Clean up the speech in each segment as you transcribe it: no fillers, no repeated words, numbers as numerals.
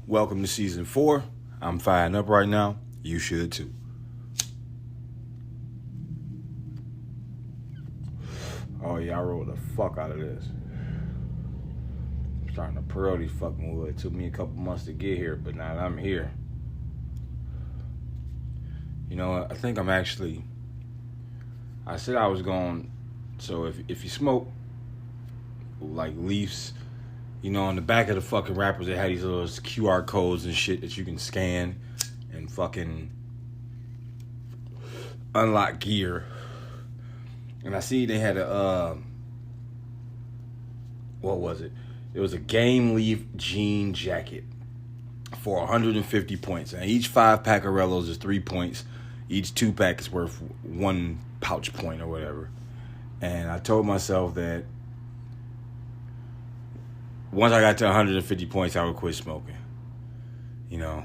Welcome to season 4. I'm firing up right now. You should too. Oh yeah, I rolled the fuck out of this. I'm starting to pearl these fucking wood. It took me a couple months to get here, but now that I'm here. You know what? I think I'm actually... I said I was going... So if you smoke, like leaves... You know, on the back of the fucking wrappers, they had these little QR codes and shit that you can scan and fucking unlock gear. And I see they had a, what was it? It was a Game Leaf jean jacket for 150 points. And each 5-pack of Rellos is 3 points. Each 2-pack is worth 1 pouch point or whatever. And I told myself that once I got to 150 points, I would quit smoking, you know,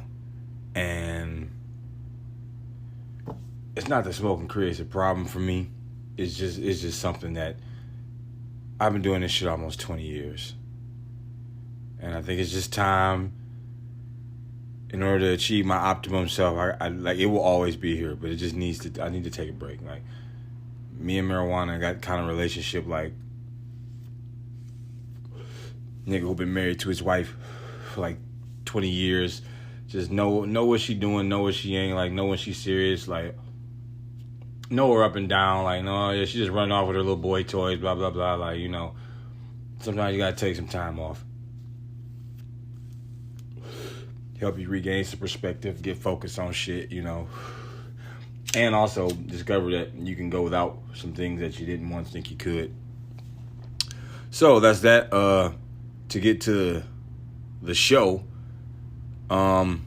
and it's not that smoking creates a problem for me. It's just something that I've been doing this shit almost 20 years. And I think it's just time in order to achieve my optimum self. I like, it will always be here, but it just needs to, I need to take a break. Like, me and marijuana got kind of relationship like nigga who been married to his wife for like 20 years. Just know what she doing, know what she ain't, like know when she's serious, like know her up and down, like no, yeah, she just running off with her little boy toys, blah blah blah, like, you know, sometimes you gotta take some time off. Help you regain some perspective, get focused on shit, you know. And also discover that you can go without some things that you didn't once think you could. So that's that. To get to the show, we're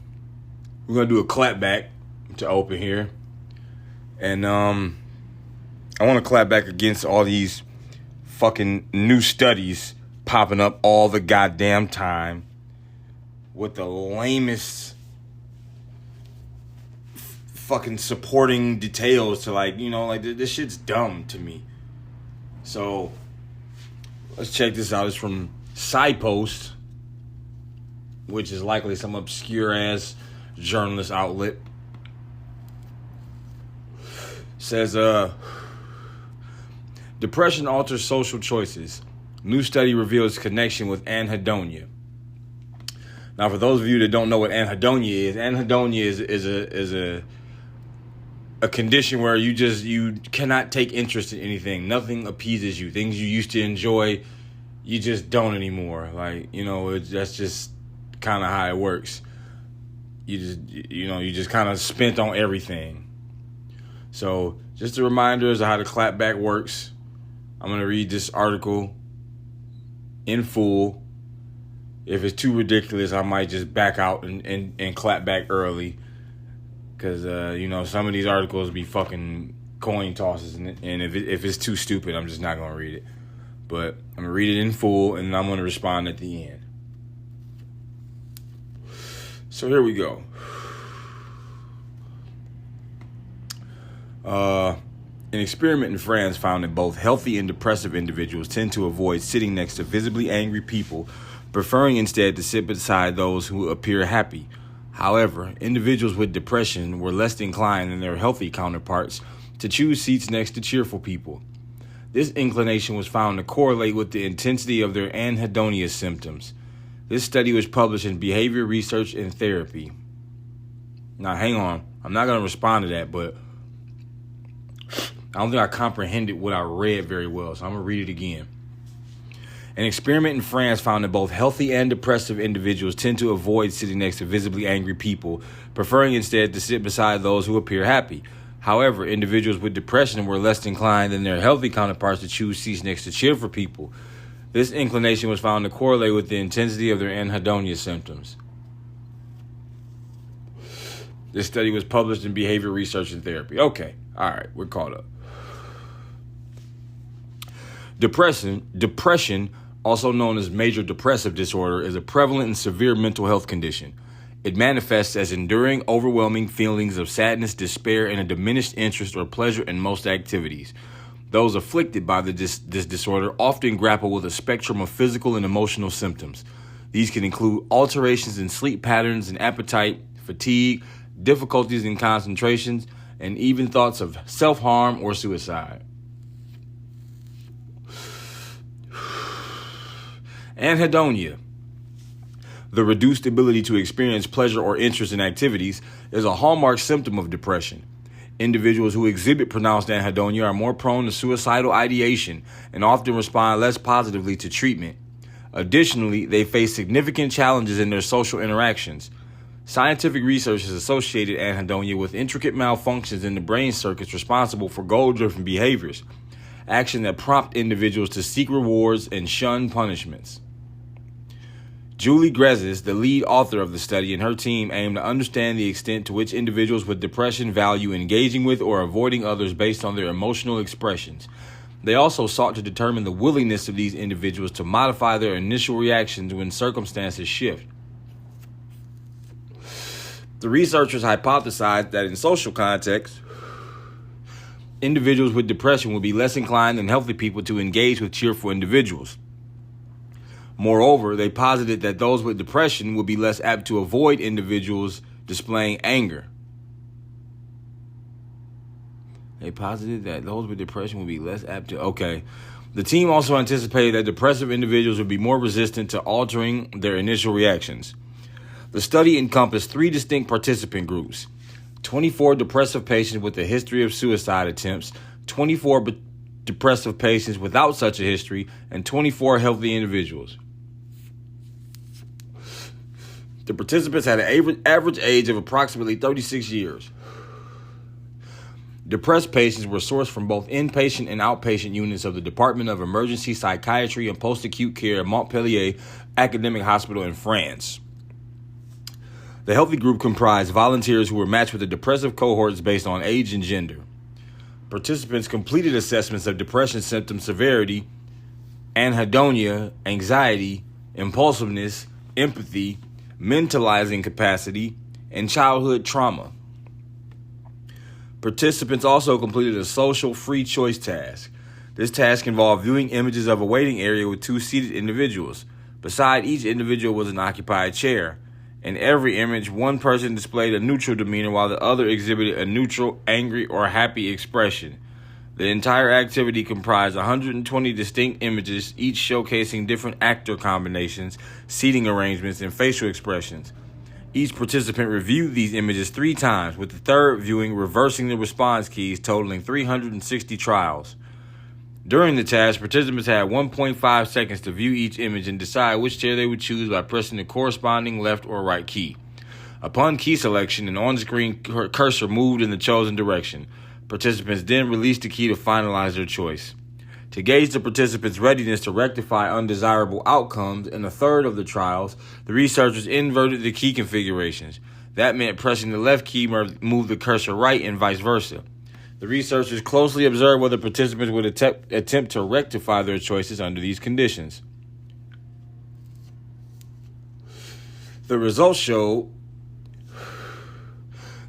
gonna do a clap back to open here, and I want to clap back against all these fucking new studies popping up all the goddamn time with the lamest fucking supporting details to, like, you know, like this shit's dumb to me. So let's check this out. It's from Sidepost, which is likely some obscure-ass journalist outlet. Says, depression alters social choices. New study reveals connection with anhedonia. Now, for those of you that don't know what anhedonia is a condition where you cannot take interest in anything. Nothing appeases you. Things you used to enjoy, you just don't anymore. Like, you know, that's just kind of how it works. You just kind of spent on everything. So, just a reminder as to how the clapback works. I'm going to read this article in full. If it's too ridiculous, I might just back out and clap back early. Because, you know, some of these articles be fucking coin tosses. And if it's too stupid, I'm just not going to read it. But I'm going to read it in full, and I'm going to respond at the end. So here we go. An experiment in France found that both healthy and depressive individuals tend to avoid sitting next to visibly angry people, preferring instead to sit beside those who appear happy. However, individuals with depression were less inclined than their healthy counterparts to choose seats next to cheerful people. This inclination was found to correlate with the intensity of their anhedonia symptoms. This study was published in Behavior Research and Therapy. Now, hang on. I'm not going to respond to that, but I don't think I comprehended what I read very well, so I'm going to read it again. An experiment in France found that both healthy and depressive individuals tend to avoid sitting next to visibly angry people, preferring instead to sit beside those who appear happy. However, individuals with depression were less inclined than their healthy counterparts to choose seats next to cheerful people. This inclination was found to correlate with the intensity of their anhedonia symptoms. This study was published in Behavior Research and Therapy. Okay, all right, we're caught up. Depression, also known as major depressive disorder, is a prevalent and severe mental health condition. It manifests as enduring, overwhelming feelings of sadness, despair, and a diminished interest or pleasure in most activities. Those afflicted by this disorder often grapple with a spectrum of physical and emotional symptoms. These can include alterations in sleep patterns and appetite, fatigue, difficulties in concentration, and even thoughts of self-harm or suicide. Anhedonia, the reduced ability to experience pleasure or interest in activities, is a hallmark symptom of depression. Individuals who exhibit pronounced anhedonia are more prone to suicidal ideation and often respond less positively to treatment. Additionally, they face significant challenges in their social interactions. Scientific research has associated anhedonia with intricate malfunctions in the brain circuits responsible for goal-driven behaviors, action that prompt individuals to seek rewards and shun punishments. Julie Grezes, the lead author of the study, and her team aim to understand the extent to which individuals with depression value engaging with or avoiding others based on their emotional expressions. They also sought to determine the willingness of these individuals to modify their initial reactions when circumstances shift. The researchers hypothesized that in social contexts, individuals with depression will be less inclined than healthy people to engage with cheerful individuals. Moreover, they posited that those with depression would be less apt to avoid individuals displaying anger. The team also anticipated that depressive individuals would be more resistant to altering their initial reactions. The study encompassed 3 distinct participant groups: 24 depressive patients with a history of suicide attempts, 24 depressive patients without such a history, and 24 healthy individuals. The participants had an average age of approximately 36 years. Depressed patients were sourced from both inpatient and outpatient units of the Department of Emergency Psychiatry and Post-Acute Care at Montpellier Academic Hospital in France. The healthy group comprised volunteers who were matched with the depressive cohorts based on age and gender. Participants completed assessments of depression symptom severity, anhedonia, anxiety, impulsiveness, empathy, mentalizing capacity, and childhood trauma. Participants also completed a social free choice task. This task involved viewing images of a waiting area with 2 seated individuals. Beside each individual was an occupied chair. In every image, one person displayed a neutral demeanor while the other exhibited a neutral, angry, or happy expression. The entire activity comprised 120 distinct images, each showcasing different actor combinations, seating arrangements, and facial expressions. Each participant reviewed these images 3 times, with the third viewing reversing the response keys, totaling 360 trials. During the task, participants had 1.5 seconds to view each image and decide which chair they would choose by pressing the corresponding left or right key. Upon key selection, an on-screen cursor moved in the chosen direction. Participants then released the key to finalize their choice. To gauge the participants' readiness to rectify undesirable outcomes in a third of the trials, the researchers inverted the key configurations. That meant pressing the left key moved the cursor right and vice versa. The researchers closely observed whether participants would attempt to rectify their choices under these conditions. The results showed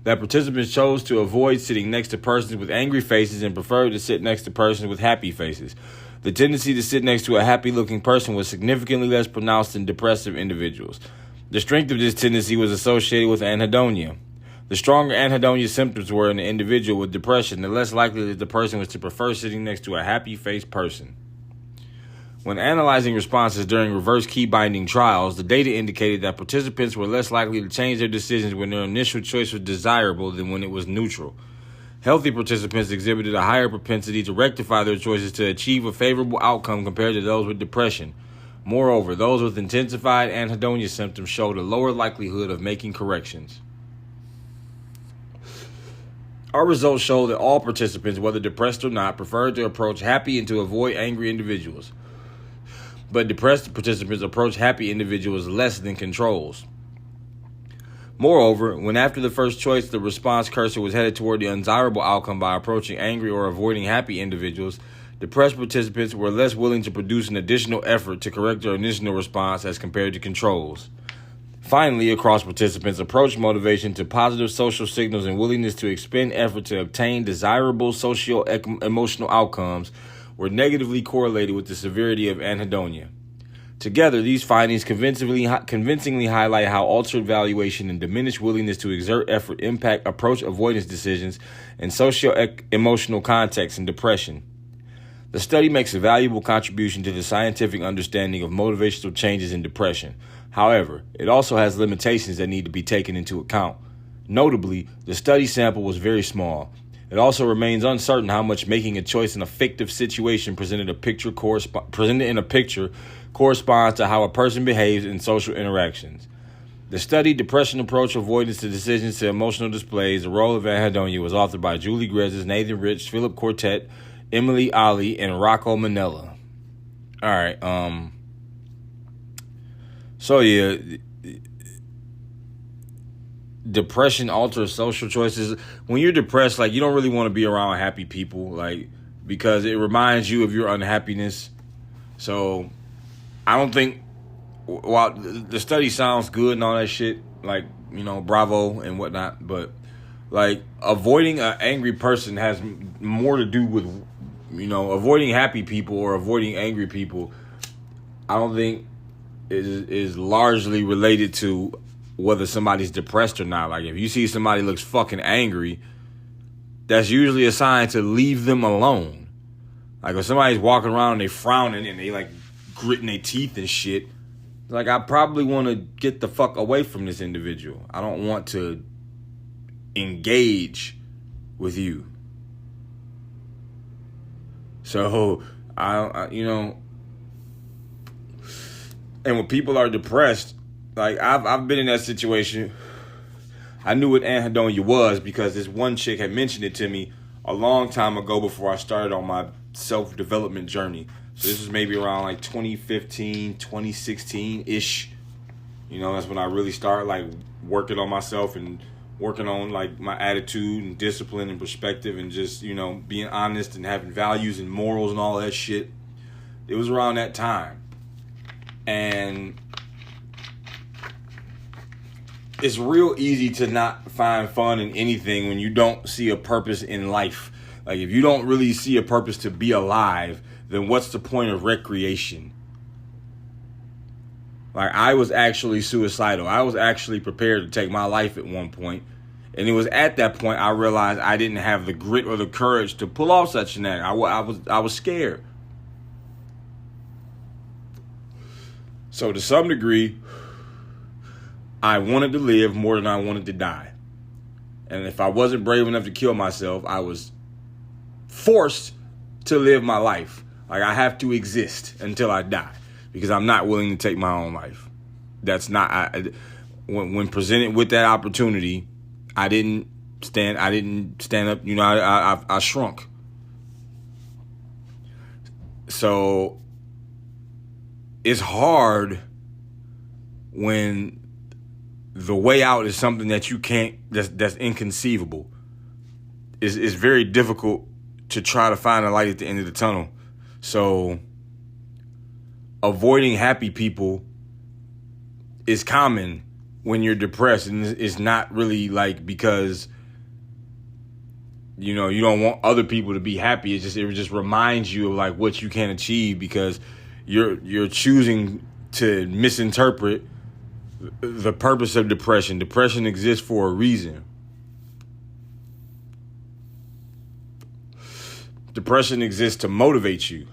that participants chose to avoid sitting next to persons with angry faces and preferred to sit next to persons with happy faces. The tendency to sit next to a happy-looking person was significantly less pronounced in depressive individuals. The strength of this tendency was associated with anhedonia. The stronger anhedonia symptoms were in an individual with depression, the less likely that the person was to prefer sitting next to a happy-faced person. When analyzing responses during reverse key binding trials, the data indicated that participants were less likely to change their decisions when their initial choice was desirable than when it was neutral. Healthy participants exhibited a higher propensity to rectify their choices to achieve a favorable outcome compared to those with depression. Moreover, those with intensified anhedonia symptoms showed a lower likelihood of making corrections. Our results show that all participants, whether depressed or not, preferred to approach happy and to avoid angry individuals. But depressed participants approach happy individuals less than controls. Moreover, when after the first choice the response cursor was headed toward the undesirable outcome by approaching angry or avoiding happy individuals, depressed participants were less willing to produce an additional effort to correct their initial response as compared to controls. Finally, across participants, approach motivation to positive social signals and willingness to expend effort to obtain desirable socio-emotional outcomes were negatively correlated with the severity of anhedonia. Together, these findings convincingly highlight how altered valuation and diminished willingness to exert effort impact approach avoidance decisions in socio-emotional contexts and depression. The study makes a valuable contribution to the scientific understanding of motivational changes in depression. However, it also has limitations that need to be taken into account. Notably, the study sample was very small. It also remains uncertain how much making a choice in a fictive situation presented in a picture corresponds to how a person behaves in social interactions. The study, Depression Approach Avoidance to Decisions to Emotional Displays, The Role of Anhedonia, was authored by Julie Grezes, Nathan Rich, Philip Quartet, Emily Ali, and Rocco Manella. All right. So yeah, depression alters social choices. When you're depressed, like, you don't really want to be around happy people, like, because it reminds you of your unhappiness. So I don't think, while the study sounds good and all that shit, like, you know, bravo and whatnot, but like avoiding an angry person has more to do with, you know, avoiding happy people or avoiding angry people. I don't think is largely related to whether somebody's depressed or not. Like, if you see somebody looks fucking angry, that's usually a sign to leave them alone. Like, if somebody's walking around and they frowning and they like gritting their teeth and shit, like, I probably want to get the fuck away from this individual. I don't want to engage with you. So I you know, and when people are depressed, like, I've been in that situation. I knew what anhedonia was because this one chick had mentioned it to me a long time ago before I started on my self-development journey. So this was maybe around like 2015, 2016-ish. You know, that's when I really started like working on myself and working on like my attitude and discipline and perspective and just, you know, being honest and having values and morals and all that shit. It was around that time. And it's real easy to not find fun in anything when you don't see a purpose in life. Like, if you don't really see a purpose to be alive, then what's the point of recreation? Like, I was actually suicidal. I was actually prepared to take my life at one point. And it was at that point I realized I didn't have the grit or the courage to pull off such an act. I was scared. So to some degree, I wanted to live more than I wanted to die. And if I wasn't brave enough to kill myself, I was forced to live my life. Like, I have to exist until I die because I'm not willing to take my own life. That's not, when presented with that opportunity, I didn't stand up, you know, I shrunk. So it's hard when the way out is something that you can't, that's inconceivable. It's very difficult to try to find a light at the end of the tunnel. So avoiding happy people is common when you're depressed, and it's not really like because you don't want other people to be happy. It just reminds you of like what you can achieve, because you're choosing to misinterpret the purpose of depression. Depression exists for a reason. Depression exists to motivate you.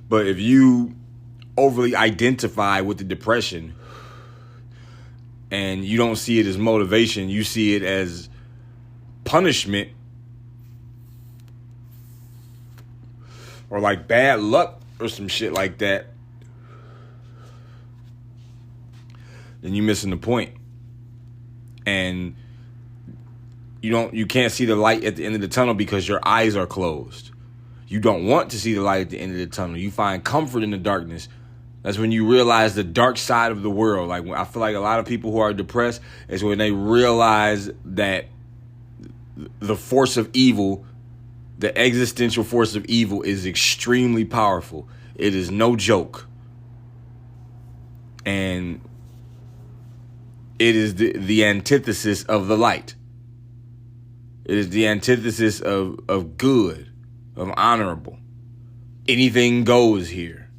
But if you overly identify with the depression and you don't see it as motivation, you see it as punishment or like bad luck or some shit like that, then you're missing the point. And you can't see the light at the end of the tunnel because your eyes are closed. You don't want to see the light at the end of the tunnel. You find comfort in the darkness. That's when you realize the dark side of the world. Like, I feel like a lot of people who are depressed is when they realize that the force of evil, the existential force of evil, is extremely powerful. It is no joke. And it is the antithesis of the light. It is the antithesis of good, of honorable. Anything goes here.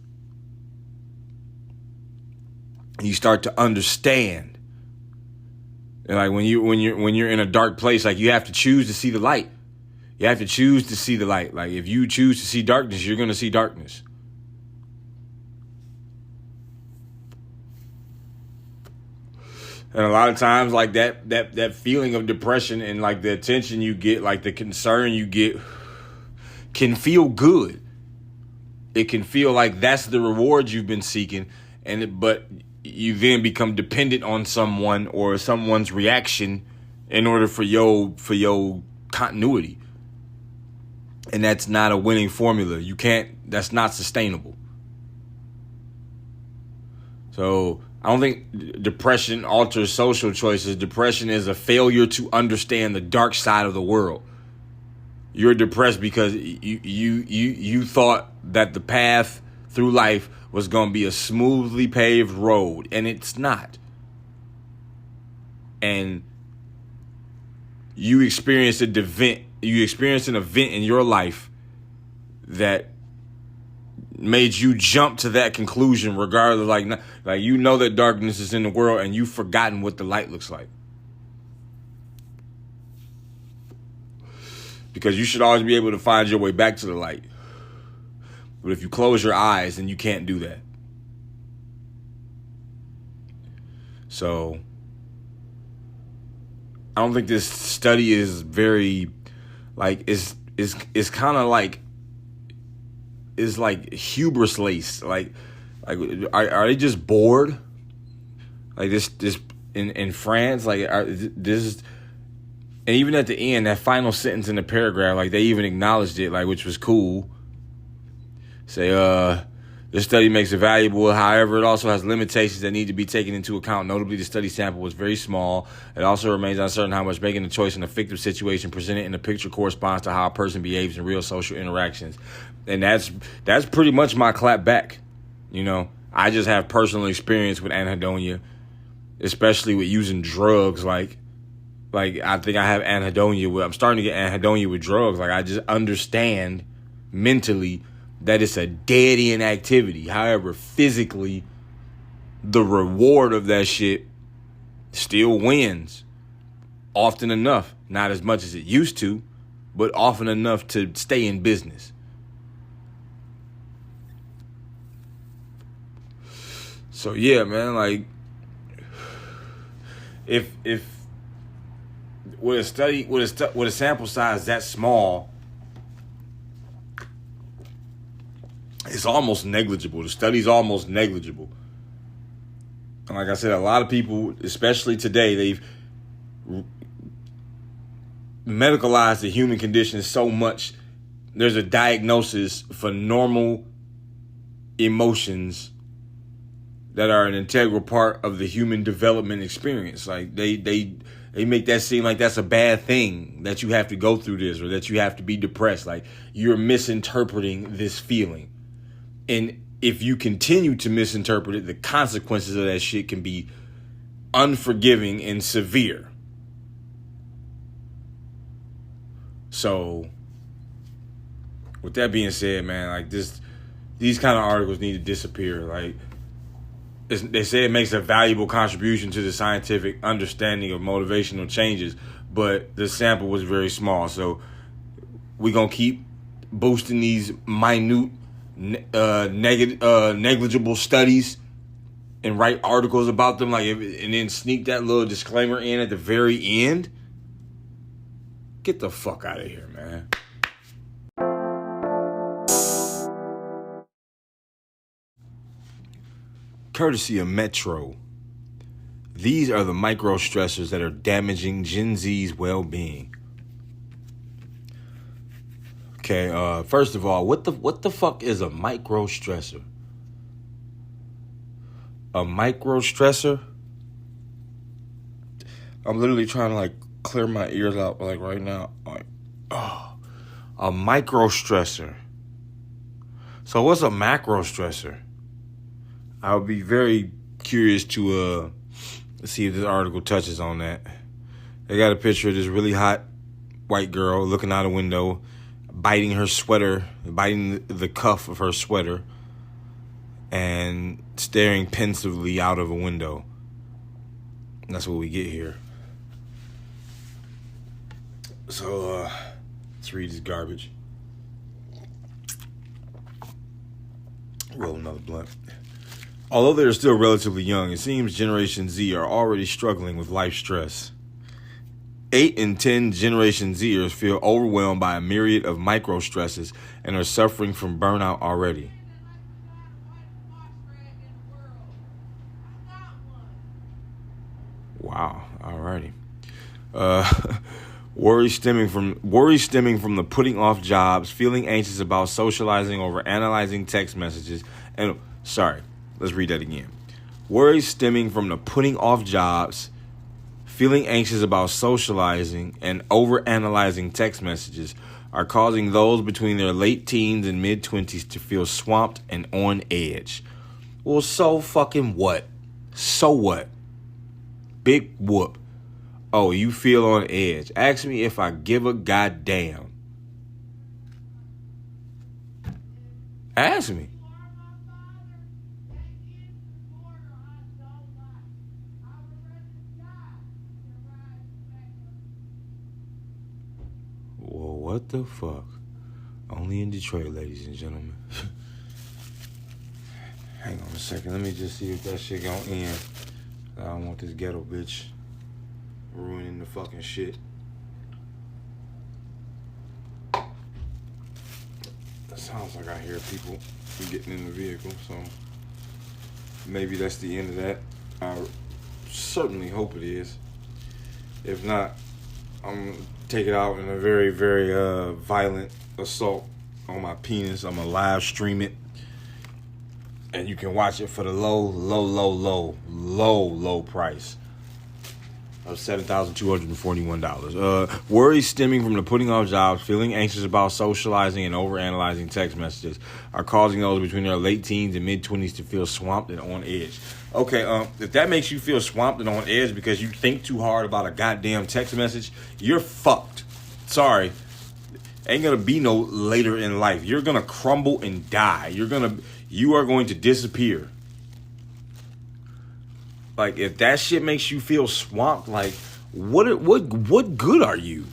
You start to understand. And like when you're in a dark place, like you have to choose to see the light. You have to choose to see the light. Like if you choose to see darkness, you're going to see darkness. And a lot of times, like that feeling of depression and like the attention you get, like the concern you get, can feel good. It can feel like that's the reward you've been seeking, but you then become dependent on someone or someone's reaction in order for your continuity. And that's not a winning formula. That's not sustainable. So I don't think depression alters social choices. Depression is a failure to understand the dark side of the world. You're depressed because you thought that the path through life was going to be a smoothly paved road, and it's not. And you experienced an event in your life that made you jump to that conclusion, regardless. Like you know that darkness is in the world, and you've forgotten what the light looks like. Because you should always be able to find your way back to the light. But if you close your eyes, then you can't do that. So I don't think this study is very, like, is kind of like, is like hubris laced. Like are they just bored? Like this in France, like this. And even at the end, that final sentence in the paragraph, like they even acknowledged it, like, which was cool. Say, this study makes it valuable. However, it also has limitations that need to be taken into account. Notably, the study sample was very small. It also remains uncertain how much making a choice in a fictive situation presented in the picture corresponds to how a person behaves in real social interactions. And that's pretty much my clap back. I just have personal experience with anhedonia, especially with using drugs. Like I think I have anhedonia. I'm starting to get anhedonia with drugs. Like I just understand mentally that it's a dead end activity. However, physically, the reward of that shit still wins. Often enough. Not as much as it used to, but often enough to stay in business. So yeah, man, like if with a study with a sample size that small, it's almost negligible. The study's almost negligible. And like I said, a lot of people, especially today, they've medicalized the human condition so much. There's a diagnosis for normal emotions that are an integral part of the human development experience. Like they make that seem like that's a bad thing, that you have to go through this or that you have to be depressed. Like you're misinterpreting this feeling. And if you continue to misinterpret it, the consequences of that shit can be unforgiving and severe. So, with that being said, man, like these kind of articles need to disappear. Like, they say it makes a valuable contribution to the scientific understanding of motivational changes, but the sample was very small. So, we're going to keep boosting these minute, negligible studies and write articles about them, and then sneak that little disclaimer in at the very end. Get the fuck out of here, man. Courtesy of Metro, these are the microstressors that are damaging Gen Z's well-being. Okay, first of all, what the fuck is a microstressor? A microstressor? I'm literally trying to clear my ears out right now. A microstressor. So what's a macrostressor? I would be very curious to see if this article touches on that. They got a picture of this really hot white girl looking out a window, biting her sweater, biting the cuff of her sweater, and staring pensively out of a window. And that's what we get here. So, let's read this garbage. Roll another blunt. Although they're still relatively young, it seems Generation Z are already struggling with life stress. 8 in 10 Generation Zers feel overwhelmed by a myriad of microstresses and are suffering from burnout already. Wow, alrighty. Worry stemming from the putting off jobs, feeling anxious about socializing over analyzing text messages, and let's read that again. Worry stemming from the putting off jobs, feeling anxious about socializing, and over-analyzing text messages are causing those between their late teens and mid-20s to feel swamped and on edge. Well, so fucking what? So what? Big whoop. Oh, you feel on edge. Ask me if I give a goddamn. Ask me. Well, what the fuck? Only in Detroit, ladies and gentlemen. Hang on a second. Let me just see if that shit gonna end. I don't want this ghetto bitch ruining the fucking shit. That sounds like I hear people getting in the vehicle, so maybe that's the end of that. I certainly hope it is. If not, I'm gonna take it out in a very, very violent assault on my penis. I'm gonna live stream it, and you can watch it for the low price of $7,241. Worries stemming from the putting off jobs, feeling anxious about socializing, and overanalyzing text messages are causing those between their late teens and mid-20s to feel swamped and on edge. Okay, if that makes you feel swamped and on edge because you think too hard about a goddamn text message, you're fucked. Sorry. Ain't gonna be no later in life. You're gonna crumble and die. You are going to disappear. Like, if that shit makes you feel swamped, like, what good are you?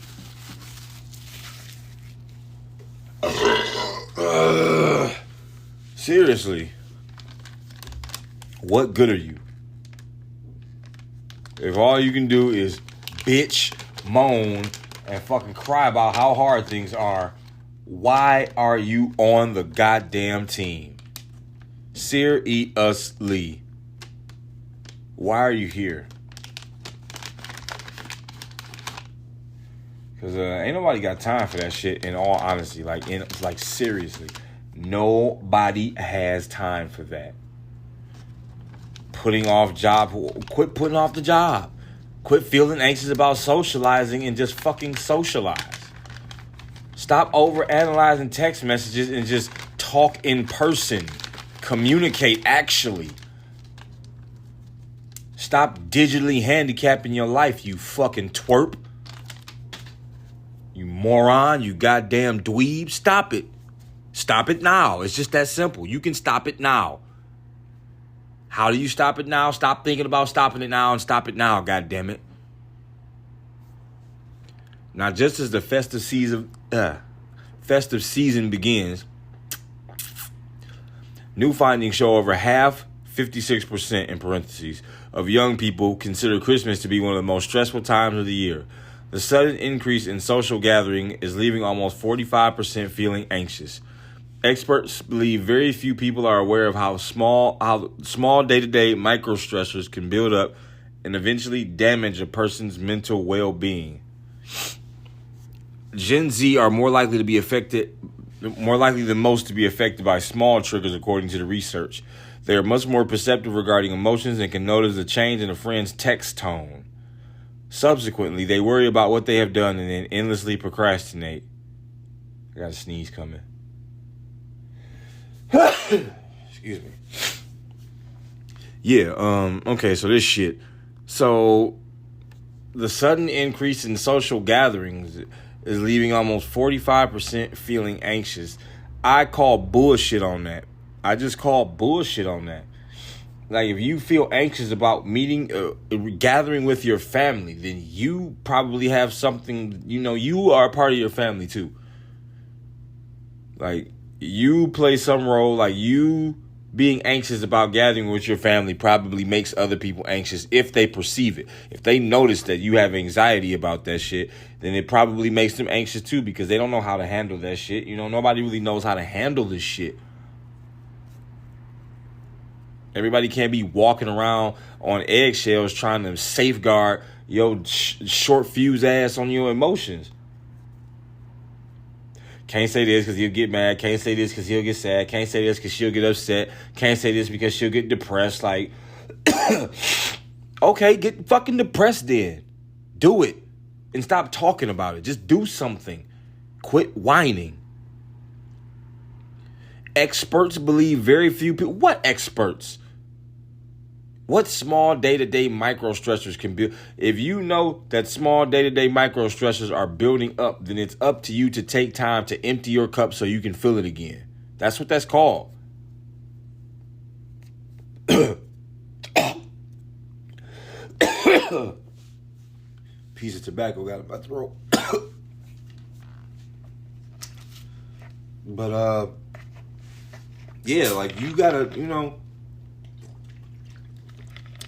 Seriously. What good are you? If all you can do is bitch, moan, and fucking cry about how hard things are, why are you on the goddamn team? Seriously. Why are you here? Because ain't nobody got time for that shit, in all honesty. Like seriously. Nobody has time for that. Quit putting off the job. Quit feeling anxious about socializing and just fucking socialize. Stop over analyzing text messages and just talk in person. Communicate, actually. Stop digitally handicapping your life, you fucking twerp. You moron, you goddamn dweeb. Stop it. Stop it now. It's just that simple. You can stop it now. How do you stop it now? Stop thinking about stopping it now and stop it now, goddammit. Now, just as the festive season begins, new findings show over half, 56% in parentheses, of young people consider Christmas to be one of the most stressful times of the year. The sudden increase in social gathering is leaving almost 45% feeling anxious. Experts believe very few people are aware of how small day-to-day microstressors can build up and eventually damage a person's mental well-being. Gen Z are more likely than most to be affected by small triggers, according to the research. They are much more perceptive regarding emotions and can notice a change in a friend's text tone. Subsequently, they worry about what they have done and then endlessly procrastinate. I got a sneeze coming. Excuse me. Yeah, okay, so this shit. So, the sudden increase in social gatherings is leaving almost 45% feeling anxious. I call bullshit on that. I just call bullshit on that. Like, if you feel anxious about gathering with your family, then you probably have something, you are a part of your family too. Like, you play some role, like you being anxious about gathering with your family probably makes other people anxious if they perceive it. If they notice that you have anxiety about that shit, then it probably makes them anxious too because they don't know how to handle that shit. Nobody really knows how to handle this shit. Everybody can't be walking around on eggshells trying to safeguard your short fuse ass on your emotions. Can't say this because he'll get mad. Can't say this because he'll get sad. Can't say this because she'll get upset. Can't say this because she'll get depressed. Like, okay, get fucking depressed then. Do it. And stop talking about it. Just do something. Quit whining. Experts believe very few people. What experts? What small day-to-day microstressors can build? If you know that small day-to-day microstressors are building up, then it's up to you to take time to empty your cup so you can fill it again. That's what that's called. Piece of tobacco got in my throat. But, yeah, like you gotta,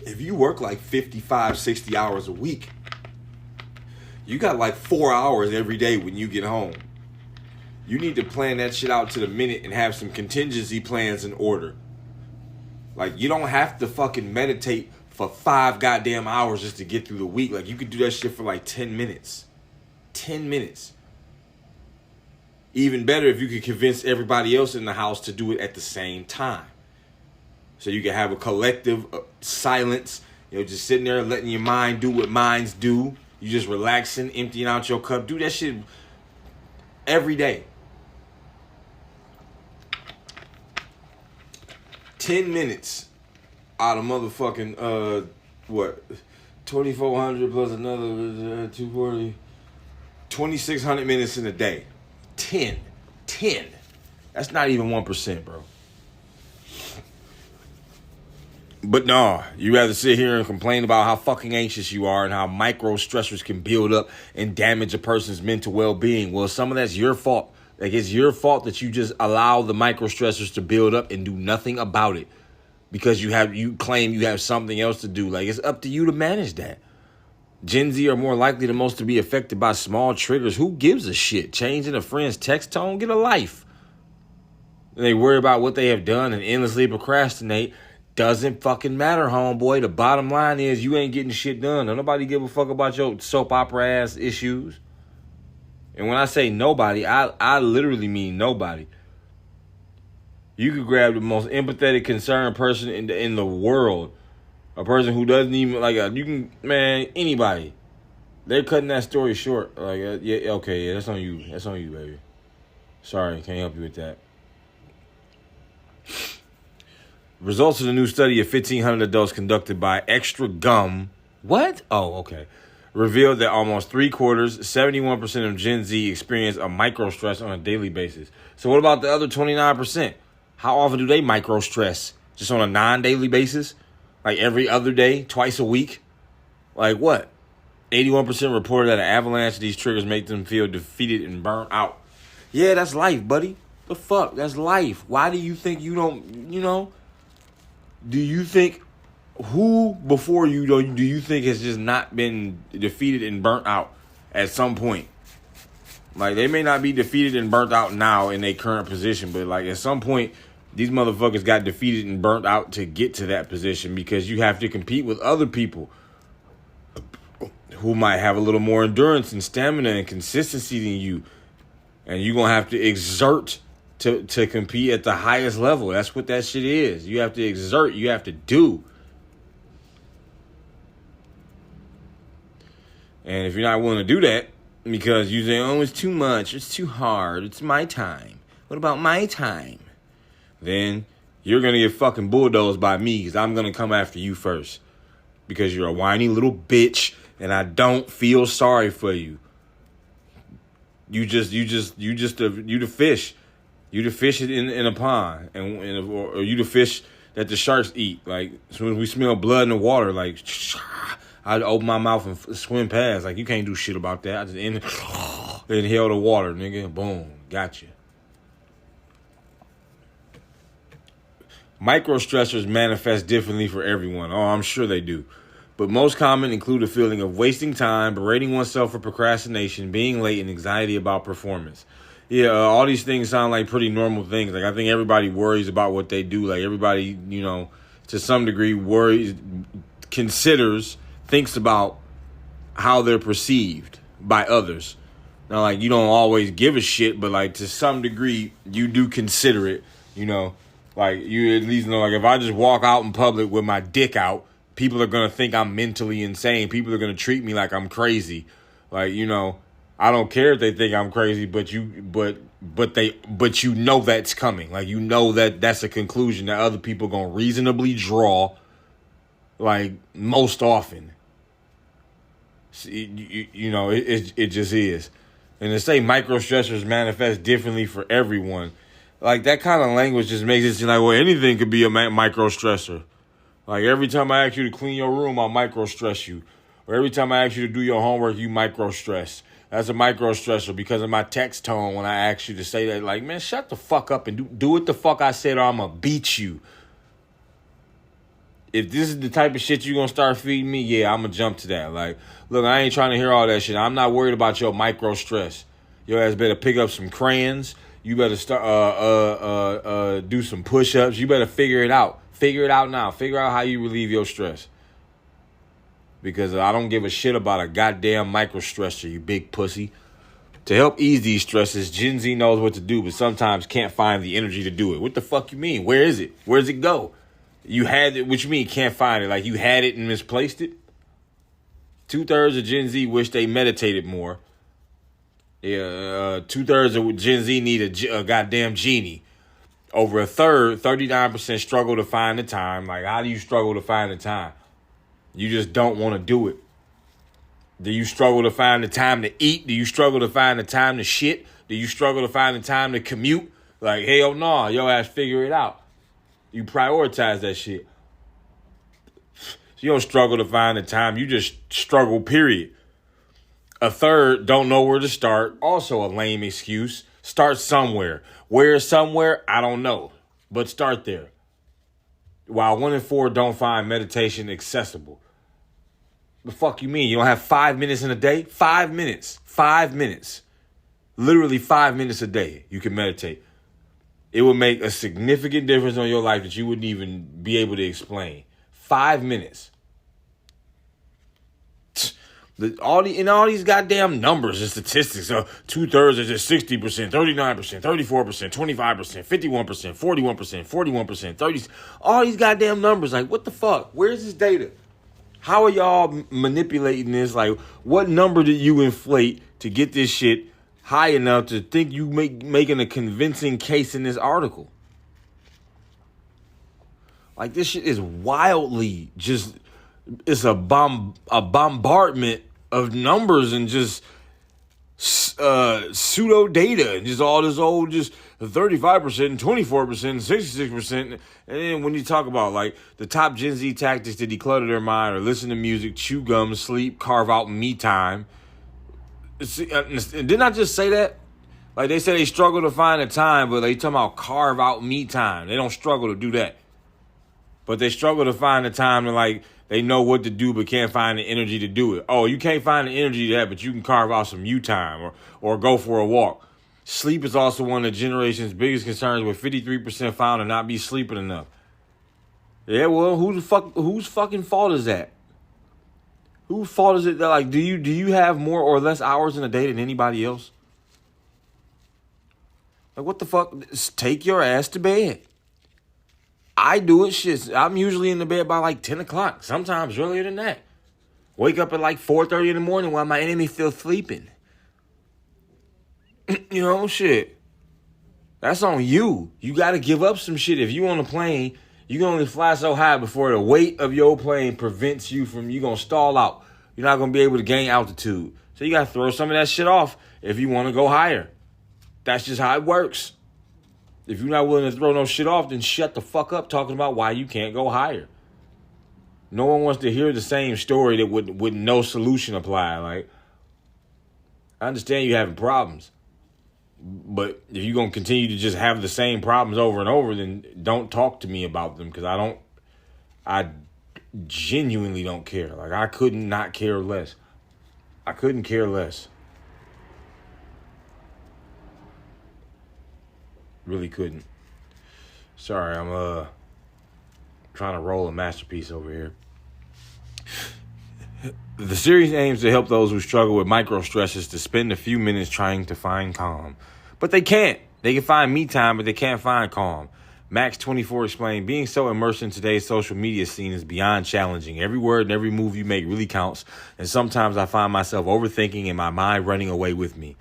if you work like 55, 60 hours a week, you got like 4 hours every day when you get home. You need to plan that shit out to the minute and have some contingency plans in order. Like, you don't have to fucking meditate for 5 goddamn hours just to get through the week. Like, you could do that shit for like 10 minutes. 10 minutes. Even better if you could convince everybody else in the house to do it at the same time. So you can have a collective silence, just sitting there letting your mind do what minds do. You just relaxing, emptying out your cup. Do that shit every day. 10 minutes out of motherfucking, 2,400 plus another 240, 2,600 minutes in a day. 10. That's not even 1%, bro. But nah, you rather sit here and complain about how fucking anxious you are and how micro stressors can build up and damage a person's mental well-being. Well, some of that's your fault. Like, it's your fault that you just allow the micro stressors to build up and do nothing about it because you claim you have something else to do. Like, it's up to you to manage that. Gen Z are more likely than most to be affected by small triggers. Who gives a shit? Changing a friend's text tone? Get a life. And they worry about what they have done and endlessly procrastinate. Doesn't fucking matter, homeboy. The bottom line is you ain't getting shit done. Don't nobody give a fuck about your soap opera ass issues. And when I say nobody, I literally mean nobody. You could grab the most empathetic, concerned person in the world, a person who doesn't even anybody. They're cutting that story short. Like, that's on you. That's on you, baby. Sorry, can't help you with that. Results of the new study of 1,500 adults conducted by Extra Gum. What? Oh, okay. Revealed that almost 3/4, 71% of Gen Z experience a microstress on a daily basis. So what about the other 29%? How often do they microstress? Just on a non-daily basis? Like every other day? Twice a week? Like what? 81% reported that an avalanche of these triggers make them feel defeated and burnt out. Yeah, that's life, buddy. The fuck? That's life. Why do you think you don't, do you think, who before you do you think has just not been defeated and burnt out at some point? Like, they may not be defeated and burnt out now in their current position, but like at some point, these motherfuckers got defeated and burnt out to get to that position because you have to compete with other people who might have a little more endurance and stamina and consistency than you. And you're going to have to exert to compete at the highest level. That's what that shit is. You have to exert. You have to do. And if you're not willing to do that because you say, oh, it's too much, it's too hard, it's my time. What about my time? Then you're going to get fucking bulldozed by me because I'm going to come after you first. Because you're a whiny little bitch and I don't feel sorry for you. You the fish. You the fish in a pond. Or you the fish that the sharks eat. Like, as soon as we smell blood in the water, like, I'd open my mouth and swim past. Like, you can't do shit about that. I just inhale the water, nigga. Boom. Gotcha. Microstressors manifest differently for everyone. Oh, I'm sure they do. But most common include a feeling of wasting time, berating oneself for procrastination, being late, and anxiety about performance. Yeah, all these things sound like pretty normal things. Like, I think everybody worries about what they do. Like, everybody, to some degree worries, considers, thinks about how they're perceived by others. Now, like, you don't always give a shit, but, like, to some degree, you do consider it, Like, you at least know, like, if I just walk out in public with my dick out, people are going to think I'm mentally insane. People are going to treat me like I'm crazy. Like, I don't care if they think I'm crazy, but you know that's coming. Like, you know that's a conclusion that other people are going to reasonably draw, like, most often. It just is. And to say microstressors manifest differently for everyone, like, that kind of language just makes it seem like, well, anything could be a microstressor. Like, every time I ask you to clean your room, I'll microstress you. Or every time I ask you to do your homework, you microstress. That's a microstressor because of my text tone when I ask you to say that. Like, man, shut the fuck up and do what the fuck I said or I'm going to beat you. If this is the type of shit you're going to start feeding me, yeah, I'm going to jump to that. Like, look, I ain't trying to hear all that shit. I'm not worried about your microstress. Your ass better pick up some crayons. You better start do some push-ups. You better figure it out. Figure it out now. Figure out how you relieve your stress. Because I don't give a shit about a goddamn microstressor, you big pussy. To help ease these stresses, Gen Z knows what to do, but sometimes can't find the energy to do it. What the fuck you mean? Where is it? Where does it go? You had it, what you mean can't find it? Like, you had it and misplaced it? 2/3 of Gen Z wish they meditated more. Yeah, 2/3 of Gen Z need a goddamn genie. Over a third, 39% struggle to find the time. Like, how do you struggle to find the time? You just don't want to do it. Do you struggle to find the time to eat? Do you struggle to find the time to shit? Do you struggle to find the time to commute? Like, hell no, your ass figure it out. You prioritize that shit. So you don't struggle to find the time. You just struggle, period. A third don't know where to start. Also a lame excuse. Start somewhere. Where somewhere? I don't know. But start there. While 1 in 4 don't find meditation accessible. The fuck you mean? You don't have 5 minutes in a day? 5 minutes. 5 minutes. Literally 5 minutes a day you can meditate. It will make a significant difference on your life that you wouldn't even be able to explain. 5 minutes. All these goddamn numbers and statistics. 2/3 is just 60%, 39%, 34%, 25%, 51%, 41%, 41%, 30%. All these goddamn numbers. Like, what the fuck? Where's this data? How are y'all manipulating this? Like, what number did you inflate to get this shit high enough to think you making a convincing case in this article? Like, this shit is wildly just, it's a bombardment of numbers and just pseudo data and just all this old just 35% and 24% and 66%. And then when you talk about like the top Gen Z tactics to declutter their mind or listen to music, chew gum, sleep, carve out me time. Didn't I just say that? Like, they say they struggle to find a time, but they talking about carve out me time. They don't struggle to do that. But they struggle to find the time to, like, they know what to do but can't find the energy to do it. Oh, you can't find the energy to that, but you can carve out some you time or go for a walk. Sleep is also one of the generation's biggest concerns, with 53% found to not be sleeping enough. Yeah, well, whose fucking fault is that? Whose fault is it that, like, do you have more or less hours in a day than anybody else? Like, what the fuck? Just take your ass to bed. I do it, shit. I'm usually in the bed by like 10 o'clock, sometimes earlier than that. Wake up at like 4:30 in the morning while my enemy still sleeping. You know, shit. That's on you. You got to give up some shit. If you on a plane, you can only fly so high before the weight of your plane prevents you from, you going to stall out. You're not going to be able to gain altitude. So you got to throw some of that shit off if you want to go higher. That's just how it works. If you're not willing to throw no shit off, then shut the fuck up talking about why you can't go higher. No one wants to hear the same story that with no solution apply. Like, I understand you having problems, but if you're going to continue to just have the same problems over and over, then don't talk to me about them, because I genuinely don't care. Like, I couldn't not care less. I couldn't care less. Really couldn't. Sorry, I'm trying to roll a masterpiece over here. The series aims to help those who struggle with microstresses to spend a few minutes trying to find calm. But they can't. They can find me time, but they can't find calm. Max24 explained, being so immersed in today's social media scene is beyond challenging. Every word and every move you make really counts, and sometimes I find myself overthinking and my mind running away with me.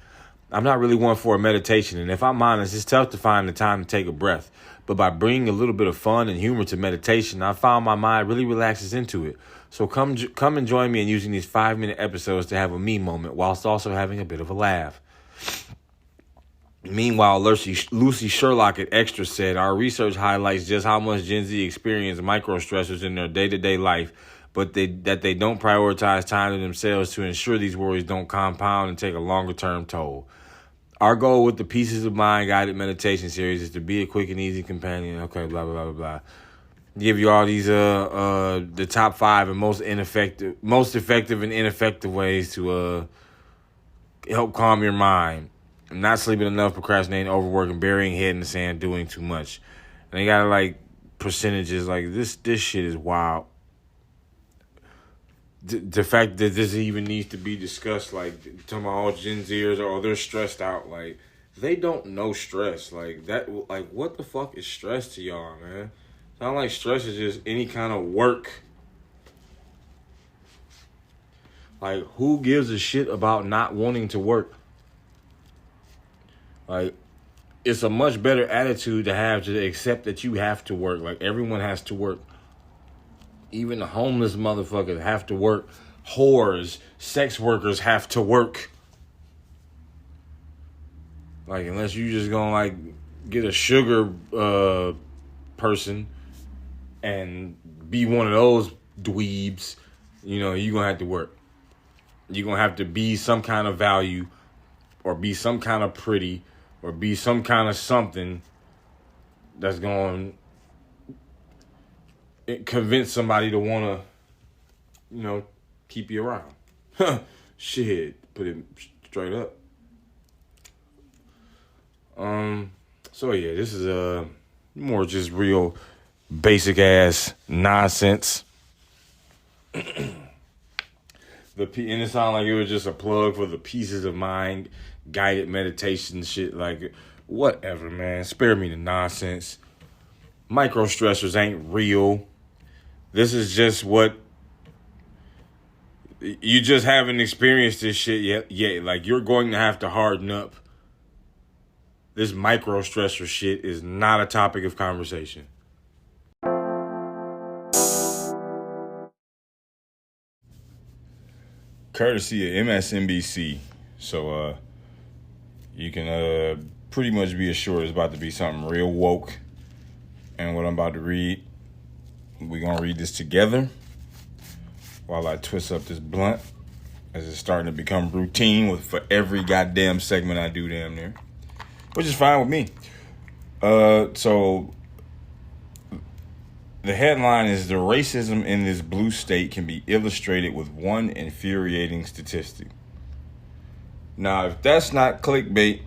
I'm not really one for a meditation, and if I'm honest, it's tough to find the time to take a breath. But by bringing a little bit of fun and humor to meditation, I found my mind really relaxes into it. So come and join me in using these 5-minute episodes to have a me moment, whilst also having a bit of a laugh. Meanwhile, Lucy Sherlock at Extra said, our research highlights just how much Gen Z experience microstressors in their day-to-day life, but that they don't prioritize time to themselves to ensure these worries don't compound and take a longer-term toll. Our goal with the Pieces of Mind guided meditation series is to be a quick and easy companion. Okay, blah, blah, blah, blah. Give you all these the top 5 and most effective and ineffective ways to help calm your mind. Not sleeping enough, procrastinating, overworking, burying head in the sand, doing too much. And they got like percentages. Like this shit is wild. The fact that this even needs to be discussed, like, talking about all Gen Zers, or they're stressed out, like, they don't know stress. Like, that, like, what the fuck is stress to y'all, man? Sound like stress is just any kind of work. Like, who gives a shit about not wanting to work? Like, it's a much better attitude to have to accept that you have to work. Like, everyone has to work. Even the homeless motherfuckers have to work. Whores, sex workers have to work. Like, unless you just gonna, like, get a sugar person and be one of those dweebs, you know, you're gonna have to work. You're gonna have to be some kind of value, or be some kind of pretty, or be some kind of something that's going to convince somebody to want to, you know, keep you around. Shit, put it straight up. So yeah, this is more just real basic ass nonsense. And it sounded like it was just a plug for the Pieces of Mind guided meditation shit. Like, whatever, man. Spare me the nonsense. Microstressors ain't real. This is just what you just haven't experienced this shit yet. Like, you're going to have to harden up. This microstressor shit is not a topic of conversation. courtesy of MSNBC. So you can pretty much be assured it's about to be something real woke. And what I'm about to read, we're going to read this together while I twist up this blunt, as it's starting to become routine for every goddamn segment I do damn near, which is fine with me. So the headline is, the racism in this blue state can be illustrated with one infuriating statistic. Now, if that's not clickbait,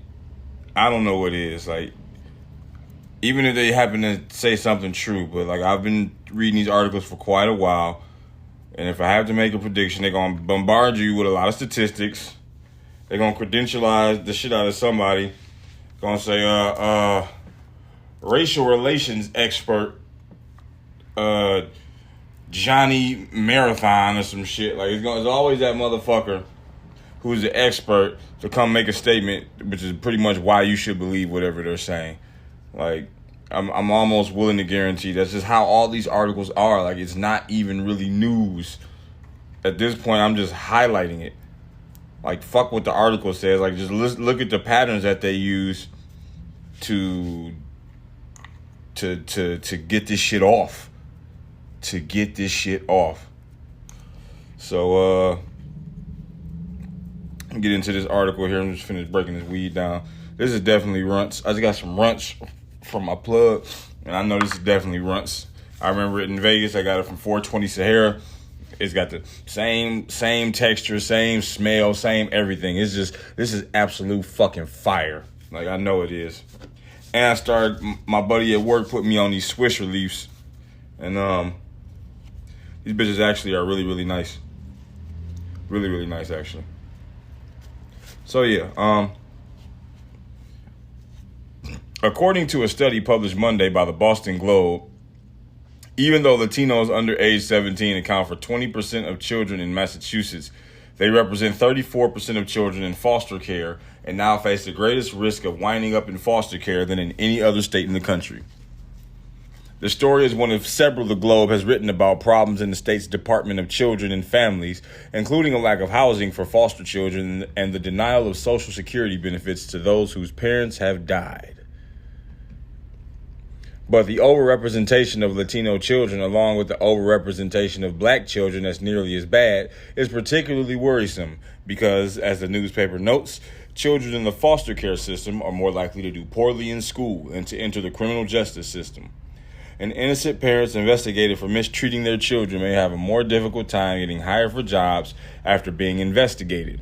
I don't know what is. Like, even if they happen to say something true, but like, I've been reading these articles for quite a while, and if I have to make a prediction, they're going to bombard you with a lot of statistics. They're going to credentialize the shit out of somebody. Going to say, racial relations expert Johnny Marathon or some shit. Like, it's always that motherfucker who's the expert to come make a statement, which is pretty much why you should believe whatever they're saying. Like, I'm almost willing to guarantee that's just how all these articles are. Like, it's not even really news. At this point, I'm just highlighting it. Like, fuck what the article says. Like, just look at the patterns that they use to get this shit off. To get this shit off. So, get into this article here. I'm just finished breaking this weed down. This is definitely runts. I just got some runts from my plug, and I know this is definitely runts. I remember it in Vegas. I got it from 420 Sahara. It's got the same texture, same smell, same everything. It's just, this is absolute fucking fire. Like, I know it is. And my buddy at work put me on these Swiss Reliefs, and these bitches actually are really, really nice. Really, really nice, actually. So, yeah, according to a study published Monday by the Boston Globe, even though Latinos under age 17 account for 20% of children in Massachusetts, they represent 34% of children in foster care and now face the greatest risk of winding up in foster care than in any other state in the country. The story is one of several the Globe has written about problems in the state's Department of Children and Families, including a lack of housing for foster children and the denial of Social Security benefits to those whose parents have died. But the overrepresentation of Latino children, along with the overrepresentation of black children that's nearly as bad, is particularly worrisome because, as the newspaper notes, children in the foster care system are more likely to do poorly in school and to enter the criminal justice system. And innocent parents investigated for mistreating their children may have a more difficult time getting hired for jobs after being investigated.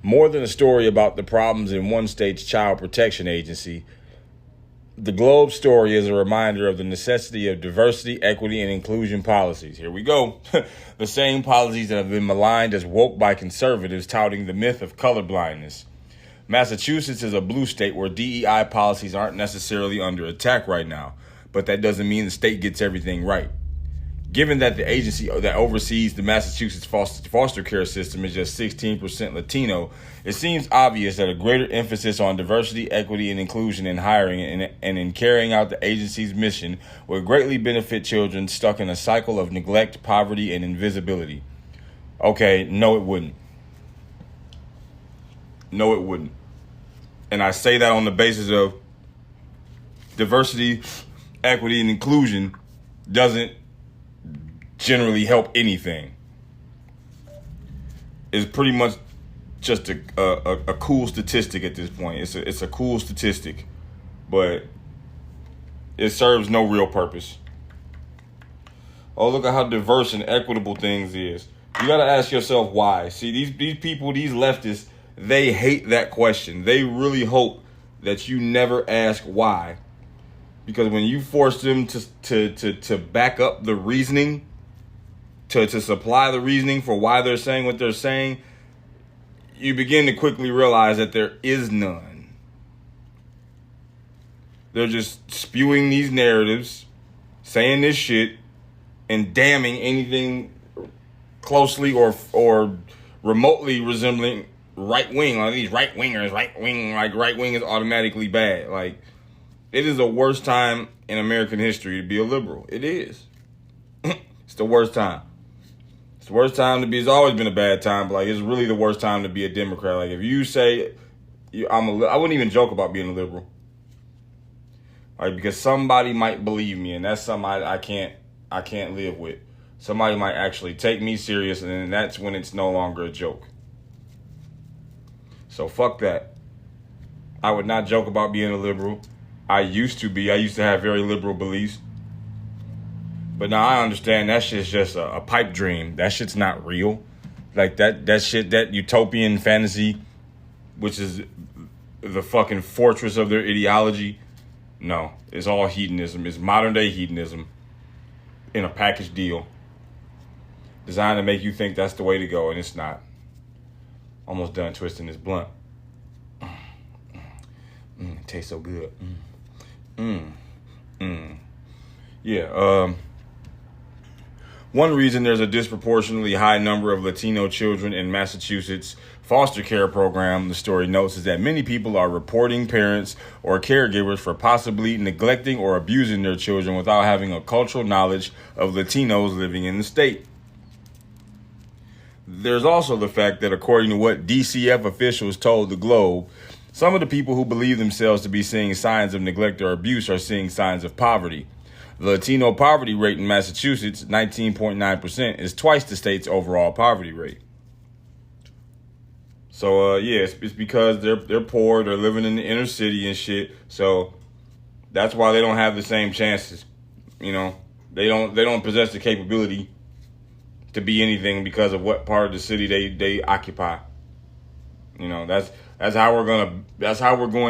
More than a story about the problems in one state's child protection agency, the Globe story is a reminder of the necessity of diversity, equity, and inclusion policies. Here we go. The same policies that have been maligned as woke by conservatives touting the myth of colorblindness. Massachusetts is a blue state where DEI policies aren't necessarily under attack right now, but that doesn't mean the state gets everything right. Given that the agency that oversees the Massachusetts foster care system is just 16% Latino, it seems obvious that a greater emphasis on diversity, equity, and inclusion in hiring and in carrying out the agency's mission would greatly benefit children stuck in a cycle of neglect, poverty, and invisibility. Okay, no, it wouldn't. No, it wouldn't. And I say that on the basis of diversity, equity, and inclusion doesn't generally help anything. It's pretty much just a cool statistic at this point. It's a cool statistic, but it serves no real purpose. Oh, look at how diverse and equitable things is. You got to ask yourself why. See, these people, these leftists, they hate that question. They really hope that you never ask why. Because when you force them to back up the reasoning, to supply the reasoning for why they're saying what they're saying, you begin to quickly realize that there is none. They're just spewing these narratives, saying this shit, and damning anything closely or remotely resembling right wing. Like these right wingers, right wing is automatically bad. Like, it is the worst time in American history to be a liberal. It is. It's the worst time. It's the worst time to be. It's always been a bad time, but like it's really the worst time to be a Democrat. Like if you say I wouldn't even joke about being a liberal. Like because somebody might believe me, and that's something I can't live with. Somebody might actually take me serious, and then that's when it's no longer a joke. So fuck that. I would not joke about being a liberal. I used to be. I used to have very liberal beliefs. But now I understand that shit's just a pipe dream. That shit's not real. Like that shit, that utopian fantasy, which is the fucking fortress of their ideology. No, it's all hedonism. It's modern day hedonism in a package deal. Designed to make you think that's the way to go, and it's not. Almost done twisting this blunt. It tastes so good. Yeah, one reason there's a disproportionately high number of Latino children in Massachusetts foster care program, the story notes, is that many people are reporting parents or caregivers for possibly neglecting or abusing their children without having a cultural knowledge of Latinos living in the state. There's also the fact that according to what DCF officials told the Globe, some of the people who believe themselves to be seeing signs of neglect or abuse are seeing signs of poverty. The Latino poverty rate in Massachusetts, 19.9%, is twice the state's overall poverty rate. So, it's because they're poor, they're living in the inner city and shit. So that's why they don't have the same chances. You know, they don't possess the capability to be anything because of what part of the city they occupy. You know, that's how we're going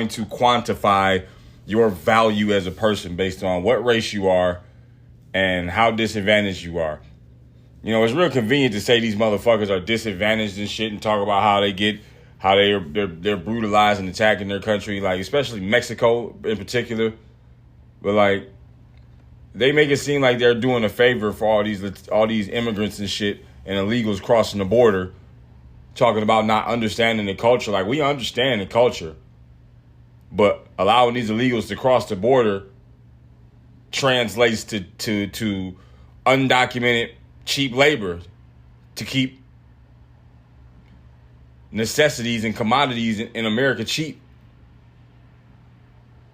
to quantify your value as a person based on what race you are and how disadvantaged you are. You know, it's real convenient to say these motherfuckers are disadvantaged and shit and talk about how they're brutalized and attacked in their country, like especially Mexico in particular. But like they make it seem like they're doing a favor for all these immigrants and shit and illegals crossing the border, talking about not understanding the culture. Like we understand the culture. But allowing these illegals to cross the border translates to undocumented cheap labor to keep necessities and commodities in America cheap.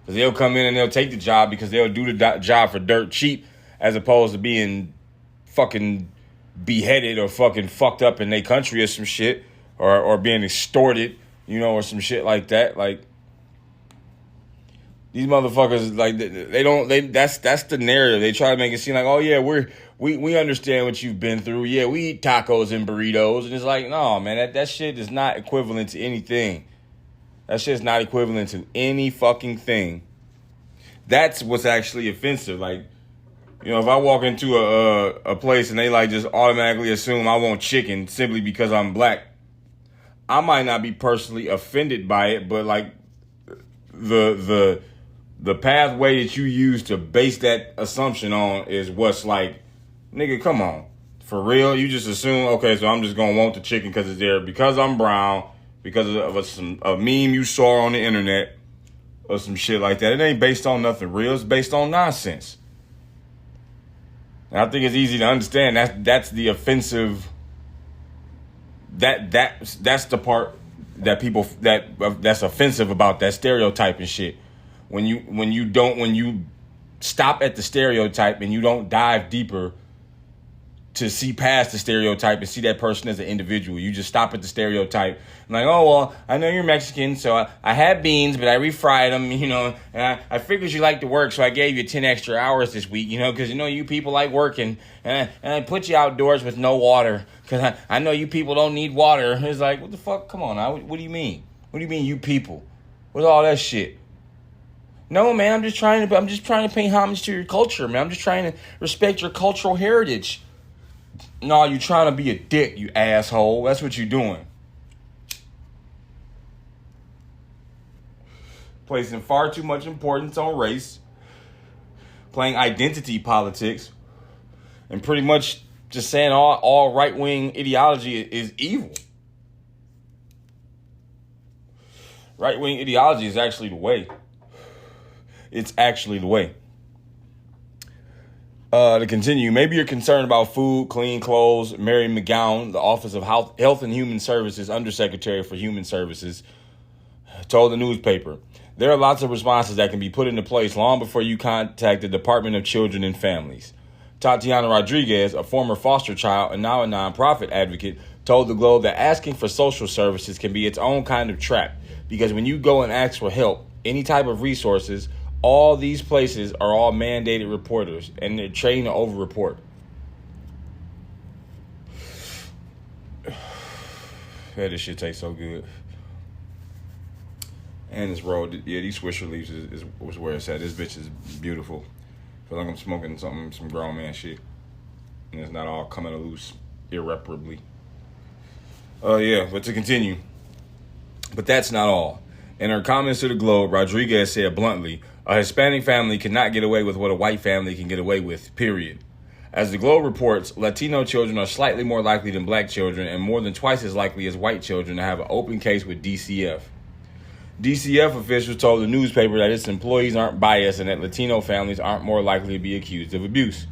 Because they'll come in and they'll take the job because they'll do the job for dirt cheap as opposed to being fucking beheaded or fucking fucked up in their country or some shit or being extorted, you know, or some shit like that. Like, these motherfuckers, like, that's the narrative. They try to make it seem like, oh yeah, we understand what you've been through. Yeah, we eat tacos and burritos. And it's like, no, man, that shit is not equivalent to anything. That shit's not equivalent to any fucking thing. That's what's actually offensive. Like, you know, if I walk into a place and they like just automatically assume I want chicken simply because I'm black, I might not be personally offended by it, but like the pathway that you use to base that assumption on is what's like, nigga, come on. For real? You just assume, okay, so I'm just going to want the chicken because it's there because I'm brown, because of a meme you saw on the internet or some shit like that. It ain't based on nothing real. It's based on nonsense. And I think it's easy to understand that's the offensive, that's the part that people, that's offensive about that stereotype and shit. When you stop at the stereotype and you don't dive deeper to see past the stereotype and see that person as an individual. You just stop at the stereotype. Like, oh, well, I know you're Mexican, so I had beans, but I refried them, you know, and I figured you like to work, so I gave you 10 extra hours this week, you know, because, you know, you people like working, and I put you outdoors with no water, because I know you people don't need water. It's like, what the fuck? Come on now. What do you mean? What do you mean, you people? What's all that shit? No, man, I'm just trying to pay homage to your culture, man. I'm just trying to respect your cultural heritage. No, you trying to be a dick, you asshole. That's what you're doing. Placing far too much importance on race, playing identity politics, and pretty much just saying all right-wing ideology is evil. Right-wing ideology is actually the way. It's actually the way. To continue, maybe you're concerned about food, clean clothes. Mary McGowan, the Office of Health and Human Services Undersecretary for Human Services, told the newspaper, there are lots of responses that can be put into place long before you contact the Department of Children and Families. Tatiana Rodriguez, a former foster child and now a nonprofit advocate, told the Globe that asking for social services can be its own kind of trap because when you go and ask for help, any type of resources, all these places are all mandated reporters, and they're trained to over-report. Yeah, this shit tastes so good. And this roll, yeah, these Swisher Leaves is where it's at. This bitch is beautiful. I feel like I'm smoking some grown man shit. And it's not all coming loose irreparably. Yeah, but to continue. But that's not all. In her comments to the Globe, Rodriguez said bluntly, a Hispanic family cannot get away with what a white family can get away with, period. As the Globe reports, Latino children are slightly more likely than black children and more than twice as likely as white children to have an open case with DCF. DCF officials told the newspaper that its employees aren't biased and that Latino families aren't more likely to be accused of abuse.